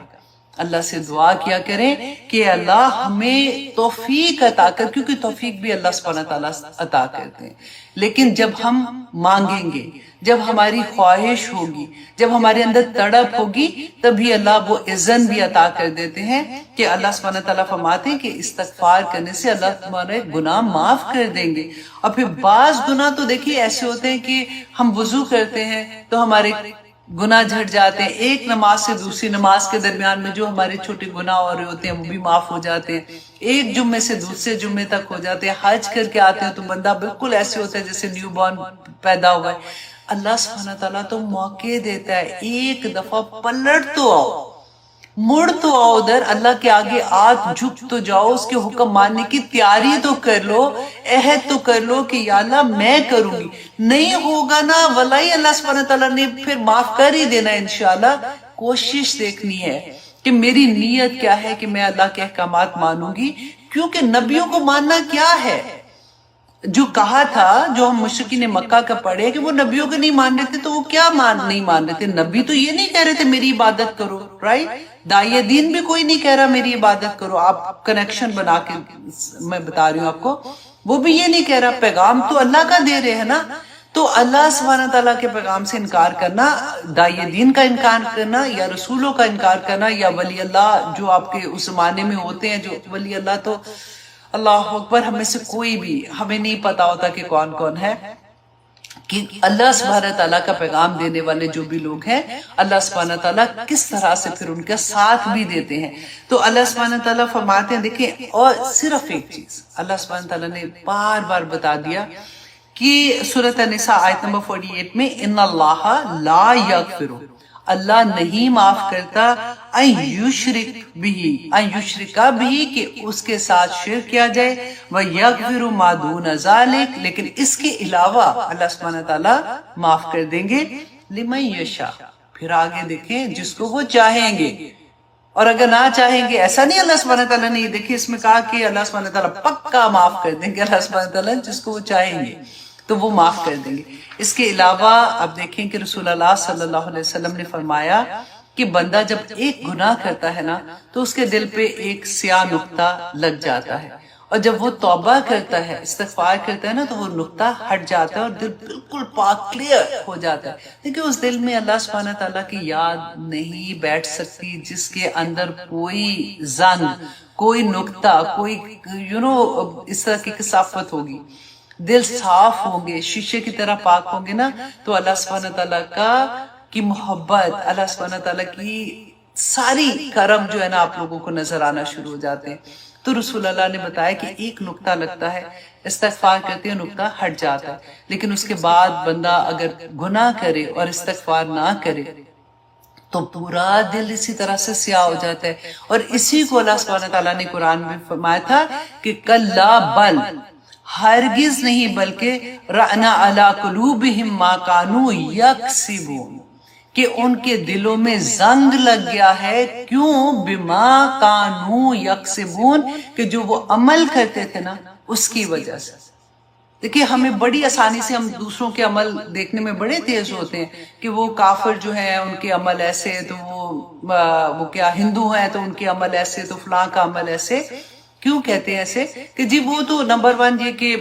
S1: اللہ سے دعا کیا کریں کہ اللہ ہمیں توفیق عطا کر، کیونکہ توفیق بھی اللہ سبحانہ تعالیٰ عطا کرتے ہیں. لیکن جب ہم مانگیں گے، جب ہماری خواہش ہوگی، جب ہمارے اندر تڑپ ہوگی، تبھی اللہ وہ اذن بھی عطا کر دیتے ہیں کہ اللہ سبحانہ تعالیٰ فرماتے ہیں کہ استغفار کرنے سے اللہ تمہارے گناہ معاف کر دیں گے. اور پھر بعض گناہ تو دیکھیے ایسے ہوتے ہیں کہ ہم وضو کرتے ہیں تو ہمارے گناہ جھٹ جاتے ہیں، ایک نماز سے دوسری نماز کے درمیان میں جو ہمارے چھوٹے گناہ ہو رہے ہوتے ہیں وہ بھی معاف ہو جاتے ہیں، ایک جمعے سے دوسرے جمعے تک ہو جاتے ہیں. حج کر کے آتے ہیں تو بندہ بالکل ایسے ہوتا ہے جیسے نیو بورن پیدا ہوا ہے. اللہ سبحانہ تعالیٰ تو موقع دیتا ہے، ایک دفعہ پلٹ تو آؤ، مڑ تو آؤ ادھر، اللہ کے آگے آج جھک تو جاؤ، اس کے حکم ماننے کی تیاری تو کر لو، عہد تو کر لو کہ یا اللہ میں کروں گی. نہیں ہوگا نا واللہ اللہ سبحانہ تعالیٰ نے پھر معاف کر ہی دینا انشاءاللہ. کوشش دیکھنی ہے کہ میری نیت کیا ہے کہ میں اللہ کے احکامات مانوں گی. کیونکہ نبیوں کو ماننا کیا ہے، جو کہا تھا، جو ہم مشرکین مکہ کا پڑھے کہ وہ نبیوں کو نہیں مان رہے تھے، تو وہ کیا نہیں مان رہے تھے؟ نبی تو یہ نہیں کہہ رہے تھے میری عبادت کرو، رائٹ؟ داعی دین بھی کوئی نہیں کہہ رہا میری عبادت کرو. آپ کنیکشن بنا کے میں بتا رہی ہوں آپ کو، وہ بھی یہ نہیں کہہ رہا. پیغام تو اللہ کا دے رہے ہیں نا. تو اللہ سبحانہ تعالیٰ کے پیغام سے انکار کرنا، داعی دین کا انکار کرنا، یا رسولوں کا انکار کرنا، یا ولی اللہ جو آپ کے اس زمانے میں ہوتے ہیں، جو ولی اللہ تو اللہ اکبر. ہمیں سے کوئی بھی ہمیں نہیں پتا ہوتا کہ کون کون ہے، کہ اللہ سبحانہ تعالیٰ کا پیغام دینے والے جو بھی لوگ ہیں، اللہ سبحانہ تعالیٰ کس طرح سے پھر ان کا ساتھ بھی دیتے ہیں. تو اللہ سبحانہ تعالیٰ فرماتے ہیں، دیکھیں، اور صرف ایک چیز اللہ سبحانہ تعالیٰ نے بار بار بتا دیا کہ سورۃ النساء آیت نمبر 48 میں، ان اللہ لا یغفر، اللہ نہیں معاف کرتا، ان یشرک بھی، کہ اس کے ساتھ شرک کیا جائے، وَيَغْفِرُ مَا دُونَ ذَلِكَ، لیکن اس کے علاوہ اللہ سبحانہ تعالیٰ معاف کر دیں گے، لِمَن یشاء. پھر آگے دیکھیں، جس کو وہ چاہیں گے، اور اگر نہ چاہیں گے، ایسا نہیں اللہ سبحانہ تعالیٰ نے دیکھیں اس میں کہا کہ اللہ سبحانہ تعالیٰ پکا معاف کر دیں گے. اللہ سبحانہ تعالیٰ جس کو وہ چاہیں گے تو وہ معاف کر دیں گے. اس کے علاوہ اب دیکھیں کہ رسول اللہ صلی اللہ علیہ وسلم نے فرمایا کہ بندہ جب ایک گناہ کرتا ہے نا تو اس کے دل پہ ایک سیاہ نقطہ لگ جاتا ہے، اور جب وہ توبہ کرتا ہے، استغفار کرتا ہے نا، تو وہ نقطہ ہٹ جاتا ہے اور دل بالکل پاک کلیئر ہو جاتا ہے. لیکن اس دل میں اللہ سبحانہ تعالیٰ کی یاد نہیں بیٹھ سکتی جس کے اندر کوئی زنگ، کوئی نقطہ، کوئی اس طرح کی کثافت ہوگی. دل صاف ہوں گے، شیشے کی طرح پاک ہوں گے نا، تو اللہ سبحانہ تعالیٰ کی محبت، اللہ سبحانہ تعالیٰ کی ساری کرم جو ہے نا آپ لوگوں کو نظر آنا شروع ہو جاتے ہیں. تو رسول اللہ نے بتایا کہ ایک نقطہ لگتا ہے، استغفار کرتے ہیں، نقطہ ہٹ جاتا ہے. لیکن اس کے بعد بندہ اگر گناہ کرے اور استغفار نہ کرے تو پورا دل اسی طرح سے سیاہ ہو جاتا ہے. اور اسی کو اللہ سبحانہ تعالیٰ نے قرآن میں فرمایا تھا کہ کلا بل، ہرگز نہیں، بلکہ رعنا علی قلوبہم ما کانوا یکسبون، کہ ان کے دلوں میں زنگ لگ گیا ہے. کیوں؟ بما کانوا یکسبون، کہ جو وہ عمل کرتے تھے نا اس کی وجہ سے. دیکھیں، ہمیں بڑی آسانی سے ہم دوسروں کے عمل دیکھنے میں بڑے تیز ہوتے ہیں کہ وہ کافر جو ہیں ان کے عمل ایسے، تو وہ کیا ہندو ہیں تو ان کے عمل ایسے، تو فلاں کا عمل ایسے. کیوں کہتے ہیں ایسے؟ کہ جی وہ تو نمبر 1 یہ کہ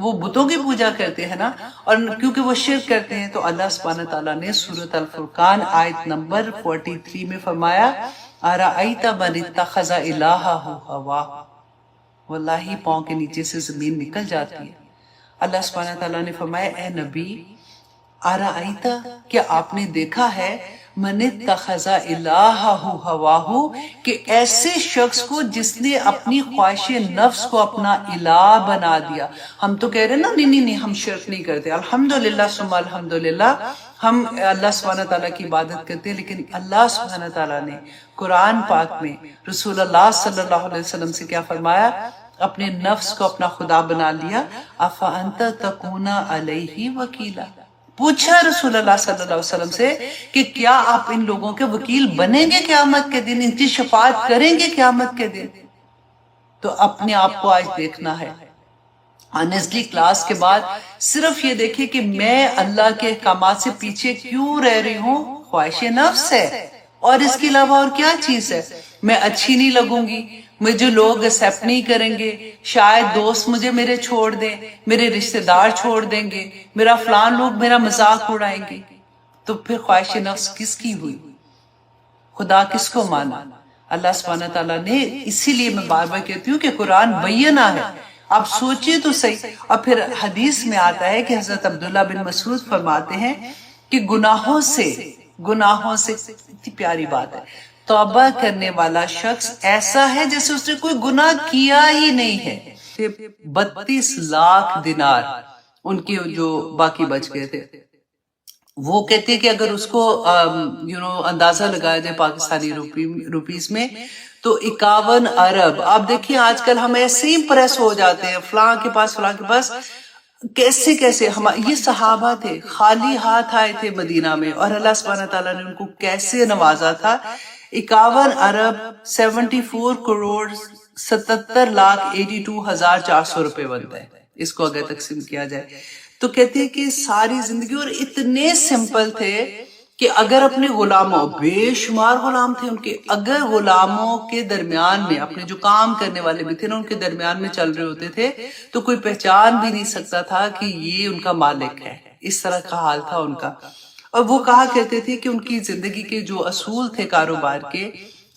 S1: وہ بتوں کی پوجا کرتے ہیں نا، اور کیونکہ وہ شرک کرتے ہیں. تو اللہ سبحانہ تعالیٰ نے سورۃ الفرقان آیت نمبر 43 میں فرمایا، ارأیت من اتخذ الہہ ہواہ، واللہ پاؤں کے نیچے سے زمین نکل جاتی ہے. اللہ سبحانہ تعالیٰ نے فرمایا، اے نبی، ارأیت، کیا آپ نے دیکھا ہے، من اتخذ الہہ ہواہ، کہ ایسے شخص کو جس نے اپنی خواہش نفس کو اپنا الہ بنا دیا. ہم تو کہہ رہے ہیں نا، نہیں ہم شرک نہیں کرتے، الحمدللہ ثم الحمدللہ، ہم اللہ سبحانہ تعالیٰ کی عبادت کرتے ہیں. لیکن اللہ سبحانہ تعالیٰ نے قرآن پاک میں رسول اللہ صلی اللہ علیہ وسلم سے کیا فرمایا؟ اپنے نفس کو اپنا خدا بنا لیا. افانت تکون علیہ وکیلا، پوچھا رسول اللہ صلی اللہ علیہ وسلم سے کہ کیا آپ ان لوگوں کے وکیل بنیں گے قیامت کے دن، ان کی شفاعت کریں گے قیامت کے دن؟ تو اپنے آپ کو آج دیکھنا ہے. آنیسٹلی کلاس کے بعد صرف یہ دیکھیں کہ میں اللہ کے احکامات سے پیچھے کیوں رہ رہی ہوں. خواہش نفس ہے، اور اس کے علاوہ اور کیا چیز ہے؟ میں اچھی نہیں لگوں گی، مجھے لوگ ایکسپٹ نہیں کریں گے، شاید دوست مجھے میرے چھوڑ دیں، میرے رشتہ دار چھوڑ دیں گے، میرا فلان لوگ میرا مذاق اڑائیں گے. تو پھر خواہش نفس کس کی ہوئی؟ خدا کس کو مانا؟ اللہ سبحانہ تعالیٰ نے. اسی لیے میں بار بار کہتی ہوں کہ قرآن بینہ ہے، آپ سوچئے تو صحیح. اور پھر حدیث میں آتا ہے کہ حضرت عبداللہ بن مسعود فرماتے ہیں کہ گناہوں سے اتنی پیاری بات ہے، توبہ کرنے والا شخص ایسا ہے جیسے اس نے کوئی گناہ کیا ہی نہیں ہے. 32 لاکھ دینار ان کے جو باقی بچ گئے تھے. وہ کہتے کہ اگر اس کو اندازہ لگایا جائے پاکستانی روپیز میں تو 51 ارب. آپ دیکھیں آج کل ہم ایسے ہی پریس ہو جاتے ہیں، فلاں کے پاس کیسے یہ صحابہ تھے، خالی ہاتھ آئے تھے مدینہ میں، اور اللہ سبحانہ تعالیٰ نے ان کو کیسے نوازا تھا. 51 ارب 74 کروڑ 77 لاکھ 82,400 روپے بنتا ہے اس کو اگر تقسیم کیا جائے. تو کہتے ہیں کہ ساری زندگی، اور اتنے سمپل تھے کہ اگر اپنے غلاموں، بے شمار غلام تھے ان کے، اگر غلاموں کے درمیان میں اپنے جو کام کرنے والے بھی تھے نا ان کے درمیان میں چل رہے ہوتے تھے تو کوئی پہچان بھی نہیں سکتا تھا کہ یہ ان کا مالک ہے. اس طرح کا حال تھا ان کا. اور وہ کہا کرتے تھے کہ ان کی زندگی کے جو اصول تھے کاروبار کے،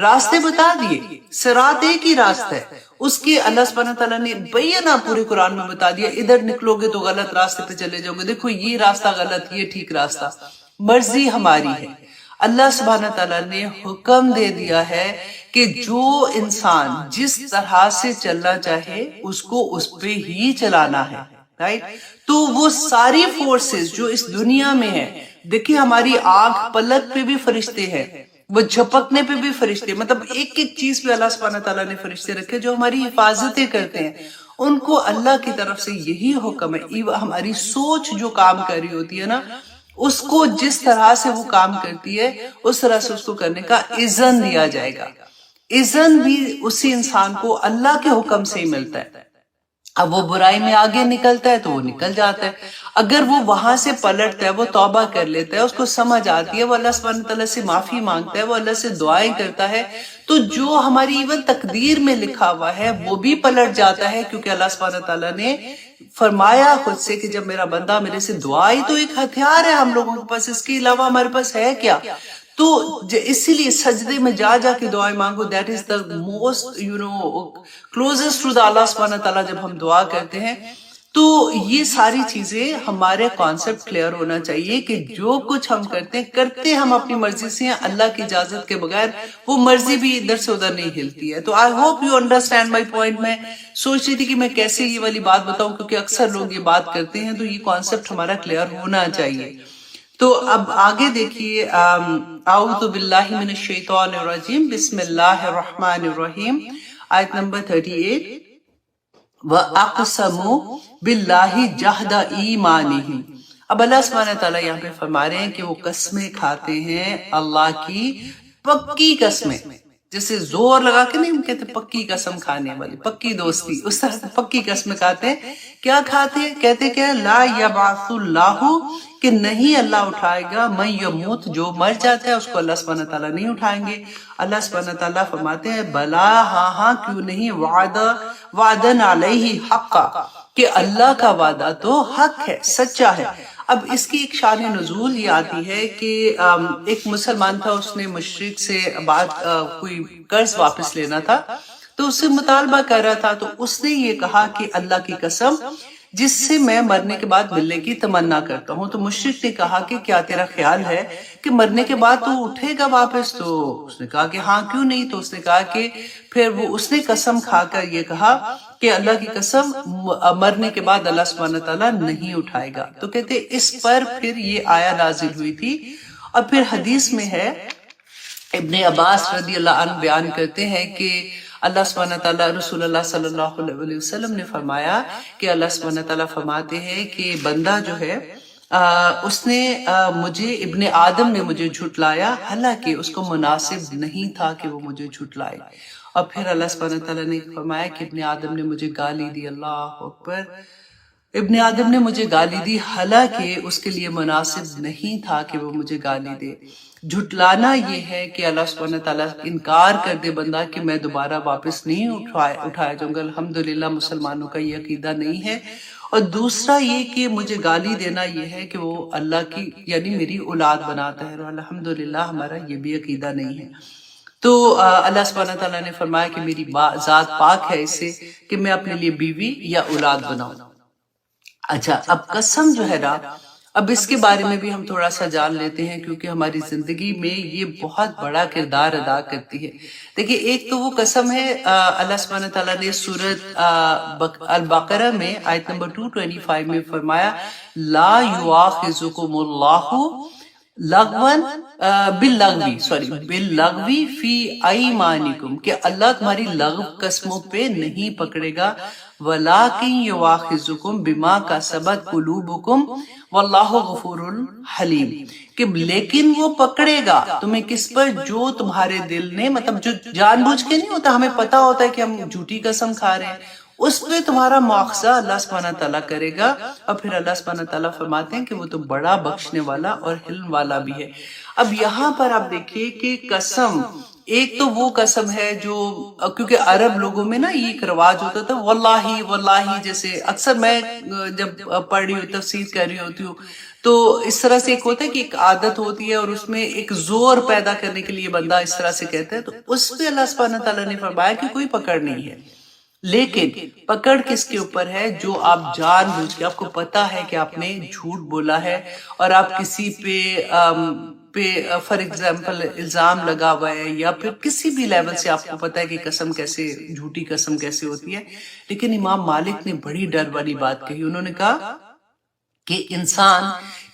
S1: راستے بتا دیے، صراط ایک ہی راستہ ہے، اس کے اللہ سبحانہ تعالیٰ نے بیانہ پورے قرآن میں بتا دیا، ادھر نکلو گے تو غلط راستے پہ چلے جاؤ گے، دیکھو یہ راستہ غلط، یہ ٹھیک راستہ۔ مرضی ہماری ہے، اللہ سبحانہ تعالیٰ نے حکم دے دیا ہے کہ جو انسان جس طرح سے چلنا چاہے اس کو اس پہ ہی چلانا ہے، رائٹ؟ تو وہ ساری فورسز جو اس دنیا میں ہے، دیکھیں ہماری آنکھ پلک پہ بھی فرشتے ہیں، وہ جھپکنے پہ بھی فرشتے، مطلب ایک ایک چیز پہ اللہ سبحانہ تعالیٰ نے فرشتے رکھے جو ہماری حفاظتیں کرتے ہیں، ان کو اللہ کی طرف سے یہی حکم ہے۔ ہماری سوچ جو کام کر رہی ہوتی ہے نا، اس کو جس طرح سے وہ کام کرتی ہے اس طرح سے اس کو کرنے کا اذن دیا جائے گا۔ اذن بھی اسی انسان کو اللہ کے حکم سے ہی ملتا ہے۔ اب وہ برائی میں آگے نکلتا ہے تو وہ نکل جاتا ہے، اگر وہ وہاں سے پلٹتا ہے، وہ توبہ کر لیتا ہے، اس کو سمجھ آتی ہے، وہ اللہ سبحانہ تعالیٰ سے معافی مانگتا ہے، وہ اللہ سے دعائیں کرتا ہے، تو جو ہماری ایون تقدیر میں لکھا ہوا ہے وہ بھی پلٹ جاتا ہے، کیونکہ اللہ سبحانہ تعالیٰ نے فرمایا خود سے کہ جب میرا بندہ میرے سے دعائی تو ایک ہتھیار ہے ہم لوگوں کے پاس، اس کے علاوہ ہمارے پاس ہے کیا؟ تو اسی لیے سجدے میں جا جا کے دعائیں مانگو، that is the most closest to the اللہ سبحانہ تعالیٰ۔ جب ہم دعا کرتے ہیں تو یہ ساری چیزیں ہمارے کانسیپٹ کلیئر ہونا چاہیے کہ جو کچھ ہم کرتے ہم اپنی مرضی سے ہیں، اللہ کی اجازت کے بغیر وہ مرضی بھی ادھر سے ادھر نہیں ہلتی ہے۔ تو I hope you understand my point. میں سوچ رہی تھی کہ میں کیسے یہ والی بات بتاؤں، کیونکہ اکثر لوگ یہ بات کرتے ہیں، تو یہ کانسیپٹ ہمارا کلیئر ہونا چاہیے۔ تو اب آگے دیکھیے، اعوذ باللہ من الشیطان الرجیم، بسم اللہ الرحمن الرحیم، آیت نمبر 38۔ وَأَقْسَمُوا بِاللَّهِ جَهْدَ إِيمَانِهِمْ۔ اب اللہ سبحانہ تعالیٰ یہاں پہ فرما رہے ہیں کہ وہ قسمیں کھاتے ہیں اللہ کی پکی قسمیں، جیسے زور لگا کے نہیں ہم کہتے پکی قسم کھانے والی، پکی دوستی، اس طرح سے پکی قسمیں کھاتے ہیں۔ کیا کھاتے ہیں؟ کہتے کیا؟ لا یبعث اللہ، کہ نہیں اللہ اٹھائے گا، من یموت، جو مر جاتا ہے اس کو اللہ سبحانہ تعالیٰ نہیں اٹھائیں گے۔ اللہ سبحانہ تعالیٰ فرماتے ہیں بلا، ہاں ہاں کیوں نہیں، وعدن علیہ حقا، کہ اللہ کا وعدہ تو حق ہے، سچا ہے۔ اب اس کی ایک شان نزول یہ آتی ہے کہ ایک مسلمان تھا، اس نے مشرک سے کوئی قرض واپس لینا تھا، تو اس سے مطالبہ کر رہا تھا، تو اس نے یہ کہا کہ اللہ کی قسم جس سے میں مرنے کے بعد ملنے کی تمنا کرتا ہوں۔ تو مشرک نے کہا کہ کیا تیرا خیال ہے کہ مرنے کے بعد تو اٹھے گا واپس؟ تو اس نے کہا کہ ہاں کیوں نہیں۔ تو اس نے کہا کہ پھر اس نے قسم کھا کر یہ کہا کہ اللہ کی قسم مرنے کے بعد اللہ سبحانہ تعالیٰ نہیں اٹھائے گا۔ تو کہتے اس پر پھر یہ آیا نازل ہوئی تھی۔ اور پھر حدیث میں ہے، ابن عباس رضی اللہ عنہ بیان کرتے ہیں کہ اللہ سبحانہ تعالیٰ، رسول اللہ صلی اللہ علیہ وسلم نے فرمایا کہ اللہ سبحانہ تعالیٰ فرماتے ہیں کہ بندہ جو ہے اس نے مجھے، ابن آدم نے مجھے جھٹلایا، حالانکہ اس کو مناسب نہیں تھا کہ وہ مجھے جھٹلائے۔ اور پھر اللہ سبحانہ تعالیٰ نے فرمایا کہ ابن آدم نے مجھے گالی دی، اللہ اکبر، ابن آدم نے مجھے گالی دی حالانکہ اس کے لیے مناسب نہیں تھا کہ وہ مجھے گالی دے۔ جھٹلانا یہ ہے کہ اللہ سبحانہ تعالیٰ انکار کر دے بندہ کہ میں دوبارہ واپس نہیں اٹھایا جاؤں گا۔ الحمدللہ مسلمانوں کا یہ عقیدہ نہیں ہے۔ اور دوسرا یہ کہ مجھے گالی دینا یہ ہے کہ وہ اللہ کی یعنی میری اولاد بناتا ہے، اور الحمدللہ ہمارا یہ بھی عقیدہ نہیں ہے۔ تو اللہ سبحانہ تعالیٰ نے فرمایا کہ میری ذات پاک ہے اس سے کہ میں اپنے لیے بیوی یا اولاد بناؤں۔ اچھا، اب قسم جو ہے نا، اب اس کے بارے میں بھی ہم تھوڑا سا جان لیتے ہیں، کیونکہ ہماری زندگی میں یہ بہت بڑا کردار ادا کرتی ہے۔ دیکھیں، ایک تو وہ قسم ہے، اللہ سبحانہ تعالیٰ نے سورۃ البقرہ میں آیت نمبر 225 میں فرمایا لا یؤاخذکم اللہ باللغو فی ایمانکم، کہ اللہ تمہاری لغو قسموں پہ نہیں پکڑے گا، وَلَٰكِن يُؤَاخِذُكُم بِمَا كَسَبَتْ قُلُوبُكُمْ وَاللَّهُ غَفُورٌ حَلِيمٌ، کہ لیکن وہ پکڑے گا تمہیں کس پر؟ جو تمہارے دل نے، مطلب جو جان بوجھ کے نہیں ہوتا، ہمیں پتا ہوتا ہے کہ ہم جھوٹی قسم کھا رہے ہیں، اس پہ تمہارا مواخذہ اللہ سبحانہ تعالیٰ کرے گا۔ اور پھر اللہ سبحانہ تعالیٰ فرماتے ہیں کہ وہ تو بڑا بخشنے والا اور حلم والا بھی ہے۔ اب یہاں پر آپ دیکھیے کہ قسم، ایک تو وہ قسم ہے جو، کیونکہ عرب لوگوں میں نا یہ ایک رواج ہوتا تھا واللہ واللہ، جیسے اکثر میں جب پڑھ رہی ہوں تفسیر کر رہی ہوتی ہوں تو اس طرح سے ایک ہوتا ہے کہ ایک عادت ہوتی ہے اور اس میں ایک زور پیدا کرنے کے لیے بندہ اس طرح سے کہتا ہے، تو اس پہ اللہ سبحانہ تعالیٰ نے فرمایا کہ کوئی پکڑ نہیں ہے، لیکن پکڑ کس کے اوپر ہے؟ جو آپ جان بوجھ کے، آپ کو پتا ہے کہ آپ نے جھوٹ بولا ہے اور آپ کسی پہ فار ایگزامپل الزام لگا ہوا ہے، یا پھر کسی بھی لیول سے آپ کو پتا ہے کہ قسم کیسے، جھوٹی قسم کیسے ہوتی ہے۔ لیکن امام مالک نے بڑی ڈر والی بات کہی، انہوں نے کہا کہ انسان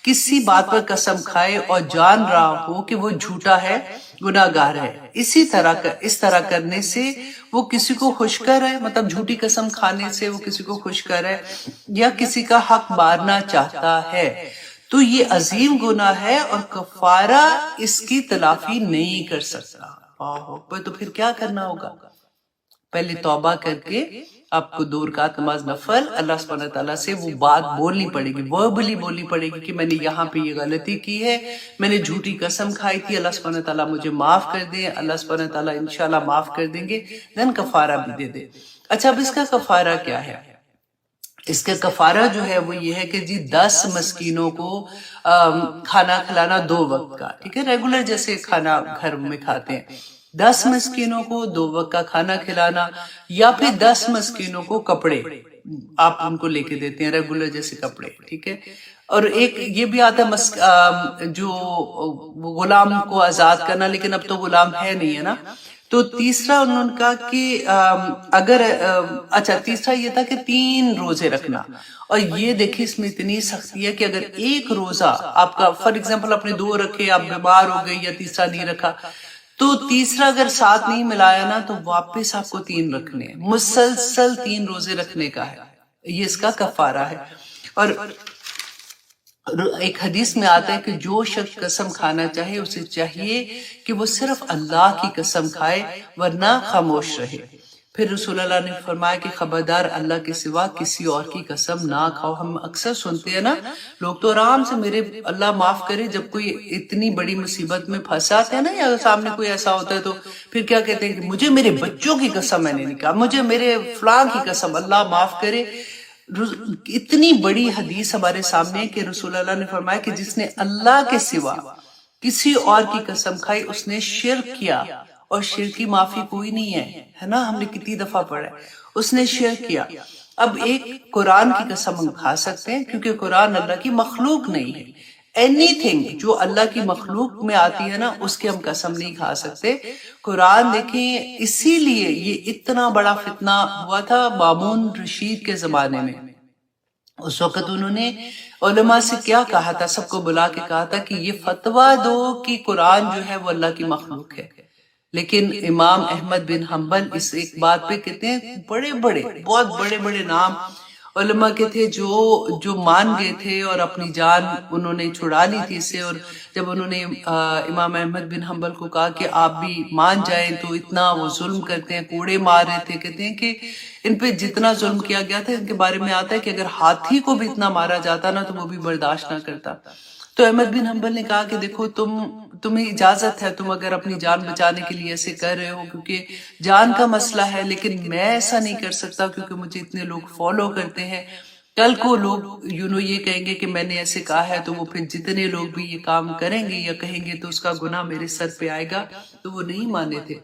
S1: کسی بات پر قسم کھائے اور جان رہا ہو کہ وہ جھوٹا ہے، گناہ گار ہے، اس طرح کرنے سے وہ کسی کو خوش کر ہے، مطلب جھوٹی قسم کھانے سے وہ کسی کو خوش کر ہے یا کسی کا حق مارنا چاہتا ہے، تو یہ عظیم گناہ ہے اور کفارہ اس کی تلافی نہیں کر سکتا۔ تو پھر کیا کرنا ہوگا؟ پہلے توبہ کر کے آپ کو 2 رکعت نماز نفل اللہ سبحانہ تعالیٰ سے وہ بات بولنی پڑے گی، وربلی بولنی پڑے گی کہ میں نے یہاں پہ یہ غلطی کی ہے، میں نے جھوٹی قسم کھائی تھی، اللہ سبحانہ تعالیٰ مجھے معاف کر دیں، اللہ سبحانہ تعالیٰ انشاءاللہ معاف کر دیں گے، دین کفارہ بھی دے دے۔ اچھا، اب اس کا کفارہ کیا ہے؟ اس کا کفارہ جو ہے وہ یہ ہے کہ جی 10 مسکینوں کو کھانا کھلانا 2 وقت کا، ٹھیک ہے، ریگولر جیسے کھانا گھر میں کھاتے ہیں، 10 مسکینوں کو 2 وقت کا کھانا کھلانا، یا پھر 10 مسکینوں کو کپڑے آپ ان کو لے کے دیتے ہیں ریگولر جیسے کپڑے، ٹھیک ہے۔ اور ایک یہ بھی آتا ہے جو غلام کو آزاد کرنا، لیکن اب تو غلام ہے نہیں ہے نا۔ تو تیسرا انہوں نے کہا کہ اگر اچھا تیسرا یہ تھا کہ 3 روزے رکھنا، اور یہ دیکھیں اس میں اتنی سختی ہے کہ اگر ایک روزہ آپ کا فار ایگزامپل اپنے 2 رکھے، آپ بیمار ہو گئی یا تیسرا نہیں رکھا، تو تیسرا اگر ساتھ نہیں ملایا نا تو واپس آپ کو 3 رکھنے ہیں، مسلسل 3 روزے رکھنے کا ہے، یہ اس کا کفارہ ہے۔ اور ایک حدیث میں آتا ہے کہ جو شخص قسم کھانا چاہے اسے چاہیے کہ وہ صرف اللہ کی قسم کھائے ورنہ خاموش رہے۔ پھر رسول اللہ نے فرمایا کہ خبردار اللہ کے سوا کسی اور کی قسم نہ کھاؤ۔ ہم اکثر سنتے ہیں نا، لوگ تو آرام سے میرے اللہ معاف کرے، جب کوئی اتنی بڑی مصیبت میں پھنساتے ہیں نا یا سامنے کوئی ایسا ہوتا ہے تو پھر کیا کہتے ہیں کہ مجھے میرے بچوں کی قسم میں نے نہیں کہا، مجھے میرے فلاں کی قسم، اللہ معاف کرے۔ اتنی بڑی حدیث ہمارے سامنے کہ رسول اللہ نے فرمایا کہ جس نے اللہ کے سوا کسی اور کی قسم کھائی اس نے شرک کیا، اور شرک کی معافی کوئی نہیں ہے نا، ہم نے کتنی دفعہ پڑھا ہے، اس نے شرک کیا۔ اب ایک قرآن کی قسم ہم کھا سکتے ہیں کیونکہ قرآن اللہ کی مخلوق نہیں ہے، اینی تھنگ جو اللہ کی مخلوق میں آتی ہے نا اس کی ہم قسم نہیں کھا سکتے۔ قرآن دیکھیں، اسی لیے یہ اتنا بڑا فتنہ ہوا تھا مامون رشید کے زمانے میں۔ اس وقت انہوں نے علماء سے کیا کہا تھا، سب کو بلا کے کہا تھا کہ یہ فتویٰ دو کہ قرآن جو ہے وہ اللہ کی مخلوق ہے، لیکن امام احمد بن حنبل اس ایک بات پہ کہتے ہیں، بہت بڑے بڑے نام علماء کے تھے جو مان گئے تھے اور اپنی جان انہوں نے چھڑا لی تھی اس سے۔ اور جب انہوں نے امام احمد بن حنبل کو کہا کہ آپ بھی مان جائیں تو اتنا وہ ظلم کرتے ہیں، کوڑے مار رہے تھے، کہتے ہیں کہ ان پہ جتنا ظلم کیا گیا تھا ان کے بارے میں آتا ہے کہ اگر ہاتھی کو بھی اتنا مارا جاتا نا تو وہ بھی برداشت نہ کرتا۔ تو احمد بن حنبل نے کہا کہ دیکھو تمہیں اجازت ہے، تم اگر اپنی جان بچانے کے لیے ایسے کر رہے ہو کیونکہ جان کا مسئلہ ہے، لیکن میں ایسا نہیں کر سکتا کیونکہ مجھے اتنے لوگ فالو کرتے ہیں، کل کو لوگ یہ کہیں گے کہ میں نے ایسے کہا ہے تو وہ پھر جتنے لوگ بھی یہ کام کریں گے یا کہیں گے تو اس کا گناہ میرے سر پہ آئے گا، تو وہ نہیں مانے تھے۔